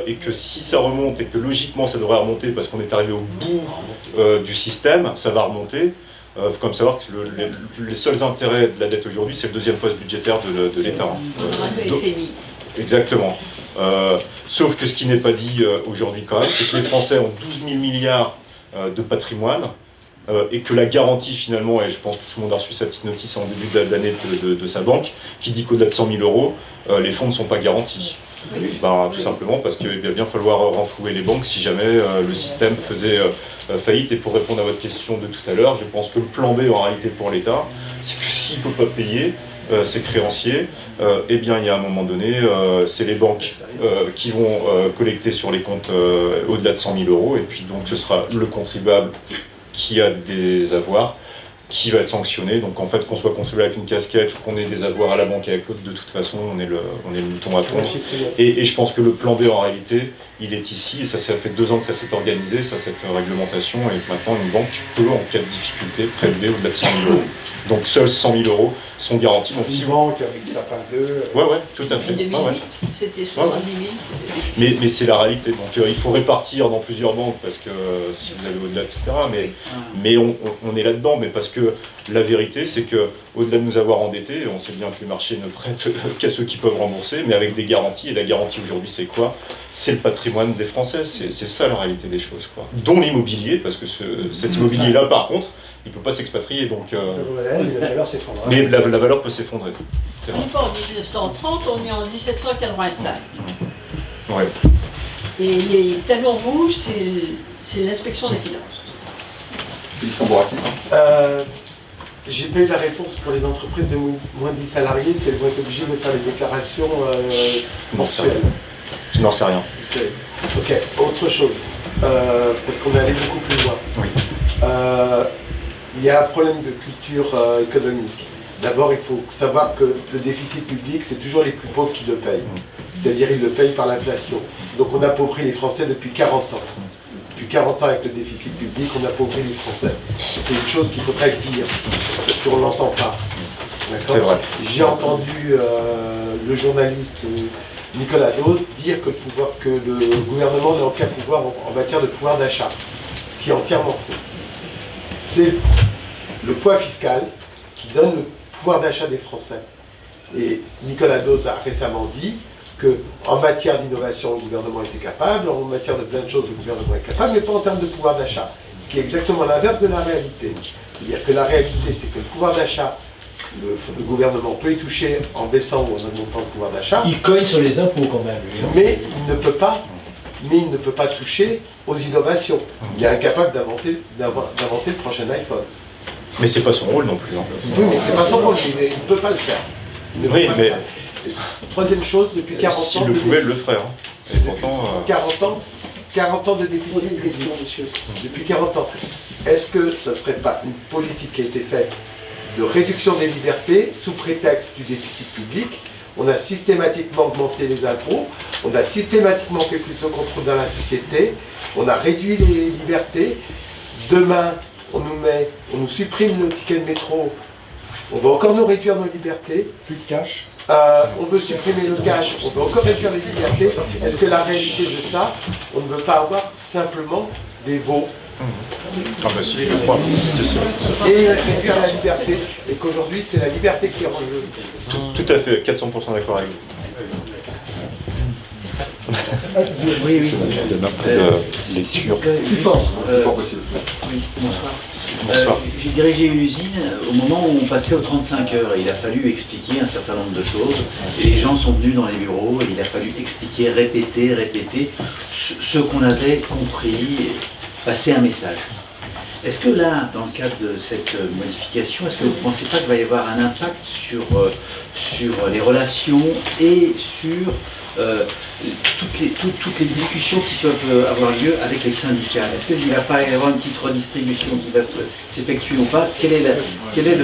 [SPEAKER 3] Et que si ça remonte, et que logiquement ça devrait remonter, parce qu'on est arrivé au bout du système, ça va remonter. Il faut quand même savoir que les seuls intérêts de la dette aujourd'hui, c'est le deuxième poste budgétaire de l'État. Exactement. Sauf que ce qui n'est pas dit aujourd'hui quand même, c'est que les Français ont 12 000 milliards de patrimoine et que la garantie finalement, et je pense que tout le monde a reçu sa petite notice en début d'année de sa banque, qui dit qu'au-delà de 100 000 €, les fonds ne sont pas garantis. Tout simplement parce qu'il va bien falloir renflouer les banques si jamais le système faisait faillite. Et pour répondre à votre question de tout à l'heure, je pense que le plan B en réalité pour l'État, c'est que s'il ne peut pas payer ses créanciers, eh bien il y a un moment donné, c'est les banques qui vont collecter sur les comptes au-delà de 100 000 euros, et puis donc ce sera le contribuable qui a des avoirs qui va être sanctionné. Donc en fait, qu'on soit contribuable avec une casquette ou qu'on ait des avoirs à la banque et avec l'autre, de toute façon, on est le mouton à tondre. Et je pense que le plan B en réalité, il est ici, et ça fait 2 ans que ça s'est organisé, cette réglementation, et que maintenant une banque peut, en cas de difficulté, prélever au-delà de 100 000 euros. Donc seuls 100 000 euros sont garantis. Donc,
[SPEAKER 4] une banque avec Sapin 2.
[SPEAKER 3] Ouais, tout à fait.
[SPEAKER 14] 2008, c'était 70 000.
[SPEAKER 3] Mais c'est la réalité. Donc il faut répartir dans plusieurs banques parce que si vous allez au-delà, etc. Mais on est là-dedans. Mais parce que la vérité, c'est que au-delà de nous avoir endettés, on sait bien que les marchés ne prêtent qu'à ceux qui peuvent rembourser, mais avec des garanties. Et la garantie aujourd'hui, c'est quoi? C'est le patrimoine des Français. C'est ça la réalité des choses, quoi. Dont l'immobilier, parce que cet immobilier-là, par contre, il ne peut pas s'expatrier. Donc,
[SPEAKER 4] la valeur s'effondre.
[SPEAKER 3] Mais la valeur peut s'effondrer.
[SPEAKER 14] On n'est pas en 1930, on est en 1785.
[SPEAKER 3] Ouais.
[SPEAKER 14] Et les talons rouges, c'est l'inspection des finances.
[SPEAKER 9] J'ai pas eu la réponse pour les entreprises de moins de 10 salariés, si elles vont être obligées de faire les déclarations mensuelles.
[SPEAKER 3] Je n'en sais rien.
[SPEAKER 9] Ok, autre chose, parce qu'on est allé beaucoup plus loin.
[SPEAKER 3] Oui.
[SPEAKER 9] Il y a un problème de culture économique. D'abord, il faut savoir que le déficit public, c'est toujours les plus pauvres qui le payent. C'est-à-dire, ils le payent par l'inflation. Donc, on appauvrit les Français depuis 40 ans. Depuis 40 ans, avec le déficit public, on appauvrit les Français. C'est une chose qu'il faudrait dire, parce qu'on ne l'entend pas. D'accord ? J'ai entendu le journaliste Nicolas Dose dire que le gouvernement n'a aucun pouvoir en matière de pouvoir d'achat, ce qui est entièrement faux. C'est le poids fiscal qui donne le pouvoir d'achat des Français. Et Nicolas Dose a récemment dit qu'en matière d'innovation, le gouvernement était capable, en matière de plein de choses, le gouvernement est capable, mais pas en termes de pouvoir d'achat. Ce qui est exactement l'inverse de la réalité. C'est-à-dire que la réalité, c'est que le pouvoir d'achat, le gouvernement peut y toucher en baissant ou en augmentant le pouvoir d'achat.
[SPEAKER 11] Il cogne sur les impôts quand même.
[SPEAKER 9] Mais il ne peut pas toucher aux innovations. Il est incapable d'inventer le prochain iPhone.
[SPEAKER 3] Mais c'est pas son rôle non plus.
[SPEAKER 9] Oui, mais c'est pas son rôle, il ne peut pas le faire.
[SPEAKER 3] Oui, mais...
[SPEAKER 9] Troisième chose, depuis 40 ans...
[SPEAKER 3] S'il le pouvait, il le ferait. Et pourtant...
[SPEAKER 9] 40 ans de déficit. Une question, monsieur. Depuis 40 ans. Est-ce que ce ne serait pas une politique qui a été faite de réduction des libertés sous prétexte du déficit public? On a systématiquement augmenté les impôts, on a systématiquement fait plus de contrôle dans la société, on a réduit les libertés. Demain, on nous supprime le ticket de métro, on va encore nous réduire nos libertés.
[SPEAKER 4] Plus de cash.
[SPEAKER 9] On veut supprimer le cash, on veut encore réduire les libertés. Est-ce que la réalité de ça, on ne veut pas avoir simplement des veaux?
[SPEAKER 3] Ah bah si, je crois.
[SPEAKER 9] Et réduire la liberté, et qu'aujourd'hui c'est la liberté qui est en jeu.
[SPEAKER 3] Tout à fait, 400% d'accord avec vous.
[SPEAKER 15] Oui.
[SPEAKER 3] Je donne un peu de lecture.
[SPEAKER 15] Plus fort possible. Oui, bonsoir. J'ai dirigé une usine au moment où on passait aux 35 heures et il a fallu expliquer un certain nombre de choses et les gens sont venus dans les bureaux et il a fallu expliquer, répéter ce qu'on avait compris, passer un message. Est-ce que là, dans le cadre de cette modification, est-ce que vous ne pensez pas qu'il va y avoir un impact sur les relations et sur toutes les discussions qui peuvent avoir lieu avec les syndicats? Est-ce qu'il ne va pas y avoir une petite redistribution qui va s'effectuer ou pas? Quel est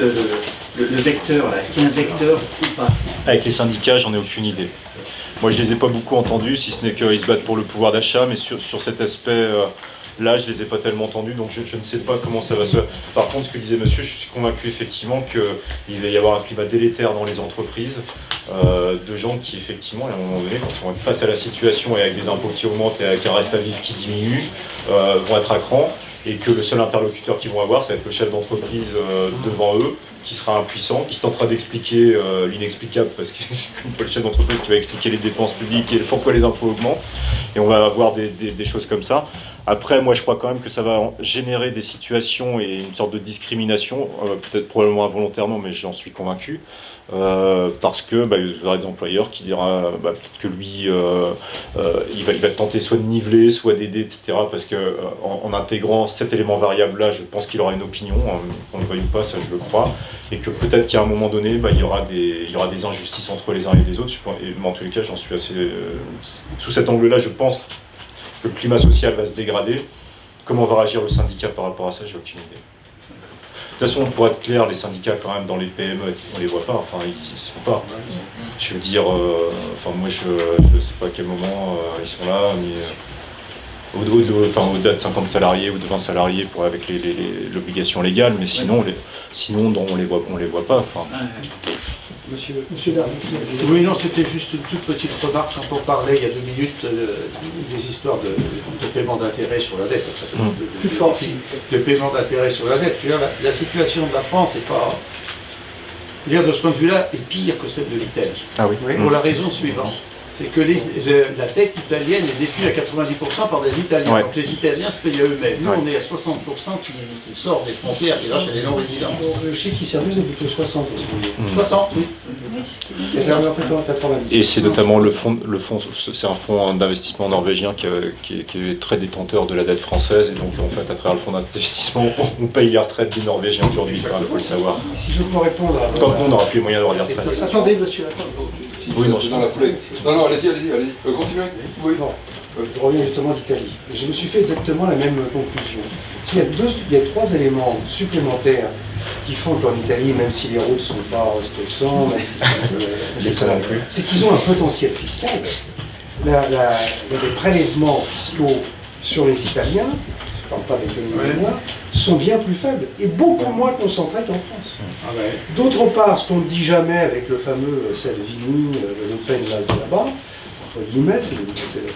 [SPEAKER 15] le vecteur là? Est-ce qu'il y a un vecteur ou pas?
[SPEAKER 3] Avec les syndicats, j'en ai aucune idée. Moi, je ne les ai pas beaucoup entendus, si ce n'est qu'ils se battent pour le pouvoir d'achat, mais sur cet aspect... Là, je ne les ai pas tellement entendus, donc je ne sais pas comment ça va se... Par contre, ce que disait monsieur, je suis convaincu effectivement qu'il va y avoir un climat délétère dans les entreprises, de gens qui, effectivement, à un moment donné, quand ils vont être face à la situation et avec des impôts qui augmentent et avec un reste à vivre qui diminue, vont être à cran et que le seul interlocuteur qu'ils vont avoir, ça va être le chef d'entreprise devant eux, qui sera impuissant, qui tentera d'expliquer l'inexplicable, parce que c'est le chef d'entreprise qui va expliquer les dépenses publiques et pourquoi les impôts augmentent, et on va avoir des choses comme ça. Après, moi je crois quand même que ça va générer des situations et une sorte de discrimination, peut-être probablement involontairement, mais j'en suis convaincu, parce que il y aura des employeurs qui dira peut-être que lui il va tenter soit de niveler, soit d'aider, etc. Parce que en intégrant cet élément variable là, je pense qu'il aura une opinion, qu'on le veuille ou pas, ça je le crois, et que peut-être qu'à un moment donné il y aura des injustices entre les uns et les autres. Mais en tous les cas, j'en suis assez sous cet angle là, je pense que le climat social va se dégrader. Comment va réagir le syndicat par rapport à ça, j'ai aucune idée. De toute façon, pour être clair, les syndicats quand même dans les PME, on les voit pas, enfin ils ne sont pas. Je veux dire, moi je sais pas à quel moment ils sont là, ni au-delà de 50 salariés ou de 20 salariés avec l'obligation légale, mais sinon on les voit pas.
[SPEAKER 6] Monsieur Darvis. Oui, non, c'était juste une toute petite remarque quand on parlait il y a 2 minutes des histoires de paiement d'intérêt sur la dette. Plus fort, le paiement d'intérêt sur la dette. Je veux dire, la situation de la France est pas. Je veux dire, de ce point de vue-là, est pire que celle de l'Italie.
[SPEAKER 3] Ah oui.
[SPEAKER 6] Pour la raison suivante. C'est que la dette italienne est détenue à 90% par des Italiens. Ouais. Donc les Italiens se payent à eux-mêmes. Nous, on est à 60% qui sort des frontières, qui va chez les non-résidents.
[SPEAKER 4] Le chiffre qui s'amuse est plutôt 60.
[SPEAKER 6] 60, oui.
[SPEAKER 3] Et c'est notamment le fonds, c'est un fonds d'investissement norvégien qui est très détenteur de la dette française. Et donc, en fait, à travers le fonds d'investissement, on paye les retraites des Norvégiens aujourd'hui, il faut le savoir.
[SPEAKER 4] Si je peux répondre à...
[SPEAKER 3] Quand on n'aura plus les moyens d'avoir les retraites.
[SPEAKER 7] Attendez, monsieur,
[SPEAKER 1] Oui, non, je suis dans la foulée. Non, allez-y. Continuez.
[SPEAKER 4] Oui, non. Je reviens justement d'Italie. Je me suis fait exactement la même conclusion. Il y a 3 éléments supplémentaires qui font qu'en Italie, même si les routes ne sont pas respectantes, c'est qu'ils ont un potentiel fiscal. Il y a des prélèvements fiscaux sur les Italiens, je ne parle pas des pays sont bien plus faibles et beaucoup moins concentrés qu'en France. D'autre part, ce qu'on ne dit jamais avec le fameux Salvini, Le Pen là-bas, entre guillemets,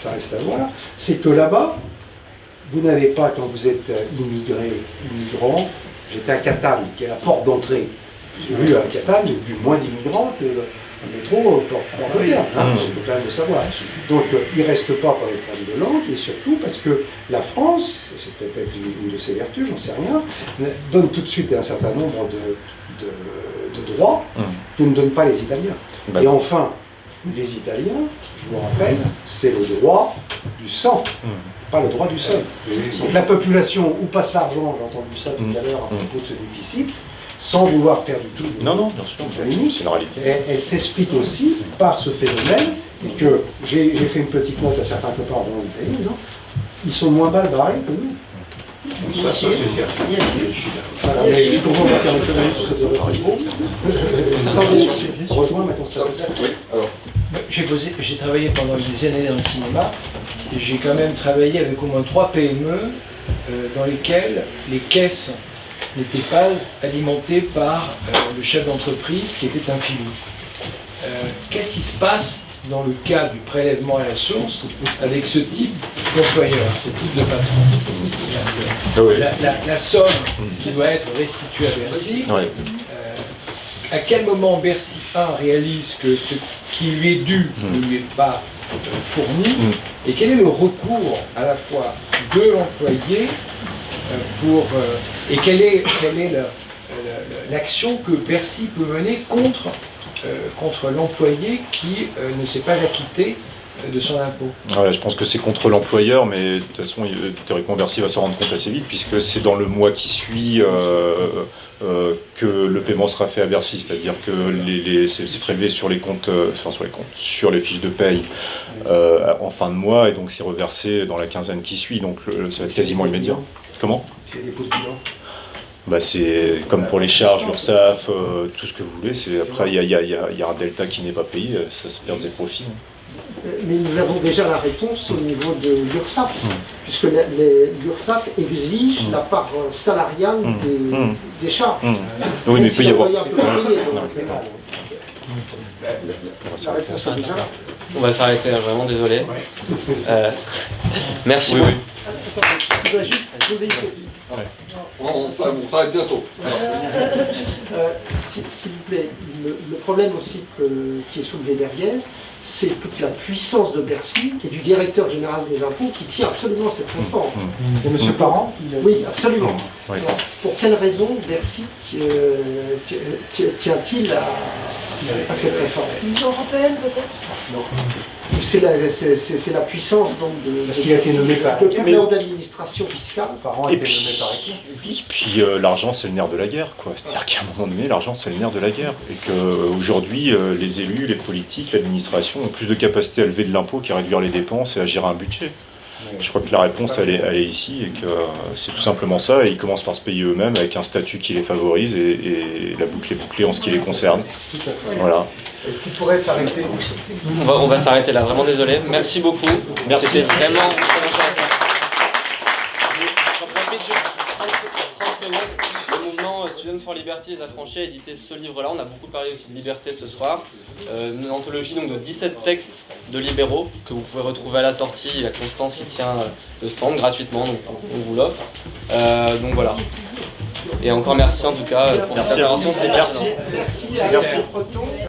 [SPEAKER 4] ça reste à voir, c'est que là-bas, vous n'avez pas, quand vous êtes immigrant, j'étais à Catane, qui est la porte d'entrée. J'ai vu à Catane, j'ai vu moins d'immigrants que le métro porte de terre, il faut quand même le savoir. Donc il ne reste pas par les problèmes de langue, et surtout parce que la France, c'est peut-être une de ses vertus, j'en sais rien, donne tout de suite un certain nombre de droits que ne donnent pas les Italiens. Et enfin, les Italiens, je vous rappelle, c'est le droit du sang, pas le droit du sol. Donc la population, où passe l'argent, j'ai entendu ça tout à l'heure à propos de ce déficit, sans vouloir faire du tout de polémique,
[SPEAKER 3] c'est une réalité.
[SPEAKER 4] Elle s'explique aussi par ce phénomène, et que j'ai fait une petite note à certains copains en Italie, en disant, ils sont moins mal barrés que nous.
[SPEAKER 6] Ça c'est certain.
[SPEAKER 4] Voilà, mais je comprends pas qu'un économiste de votre niveau. Attendez, rejoins ma constatation.
[SPEAKER 11] J'ai travaillé pendant des années dans le cinéma, et j'ai quand même travaillé avec au moins 3 PME dans lesquelles les caisses n'étaient pas alimentées par le chef d'entreprise qui était un filou. Qu'est-ce qui se passe dans le cas du prélèvement à la source avec ce type d'employeur, ce type de patron? La somme qui doit être restituée à Bercy, à quel moment Bercy 1 réalise que ce qui lui est dû ne lui est pas fourni, et quel est le recours à la fois de l'employé et quelle est l'action que Bercy peut mener contre l'employé qui ne s'est pas acquitté de son impôt.
[SPEAKER 3] Voilà, je pense que c'est contre l'employeur, mais de toute façon, théoriquement, Bercy va s'en rendre compte assez vite, puisque c'est dans le mois qui suit que le paiement sera fait à Bercy, c'est-à-dire que c'est prélevé sur les comptes, sur les fiches de paye en fin de mois, et donc c'est reversé dans la quinzaine qui suit, donc ça va être quasiment immédiat. Comment ?
[SPEAKER 4] Il y a des pots de bilan.
[SPEAKER 3] C'est comme pour les charges, l'URSSAF, tout ce que vous voulez. Après, il y a un delta qui n'est pas payé, ça se perd des profits.
[SPEAKER 7] Mais nous avons déjà la réponse au niveau de l'URSSAF, puisque l'URSSAF exige la part salariale des charges.
[SPEAKER 3] Oui, mais il peut y avoir.
[SPEAKER 7] La réponse est déjà là.
[SPEAKER 2] On va s'arrêter, vraiment désolé. Merci beaucoup.
[SPEAKER 7] Je voudrais juste Je vous ai écouté.
[SPEAKER 1] On s'arrête bientôt.
[SPEAKER 7] S'il vous plaît, le problème aussi qui est soulevé derrière, c'est toute la puissance de Bercy et du directeur général des impôts qui tient absolument à cette réforme.
[SPEAKER 4] C'est M. Parent?
[SPEAKER 7] Oui, absolument.
[SPEAKER 3] Oui.
[SPEAKER 7] Alors, pour quelle raison Bercy tient-il à cette réforme?
[SPEAKER 5] L'Union européenne peut-être?
[SPEAKER 7] Non. C'est la puissance donc de.
[SPEAKER 4] Parce qu'il a été nommé par
[SPEAKER 7] le plan d'administration fiscale.
[SPEAKER 4] Parent a été nommé par équipe.
[SPEAKER 3] Et puis l'argent c'est le nerf de la guerre, quoi. C'est-à-dire qu'à un moment donné, l'argent c'est le nerf de la guerre. Et qu'aujourd'hui, les élus, les politiques, l'administration ont plus de capacité à lever de l'impôt qu'à réduire les dépenses et à gérer un budget. Je crois que la réponse elle est ici et que c'est tout simplement ça. Et ils commencent par se payer eux-mêmes avec un statut qui les favorise et la boucle est bouclée en ce qui les concerne. Voilà.
[SPEAKER 9] Est-ce qu'il pourrait s'arrêter?
[SPEAKER 2] On va s'arrêter là, vraiment désolé. Merci beaucoup.
[SPEAKER 3] Merci.
[SPEAKER 2] C'était vraiment très intéressant. J'en profite juste 30 secondes. Le mouvement Students for Liberty les Affranchis a édité ce livre-là. On a beaucoup parlé aussi de liberté ce soir. Une anthologie donc, de 17 textes de libéraux que vous pouvez retrouver à la sortie. Il y a Constance qui tient le stand gratuitement, donc on vous l'offre. Donc voilà. Et encore merci en tout cas pour cette intervention. C'était
[SPEAKER 7] Merci.
[SPEAKER 3] Merci.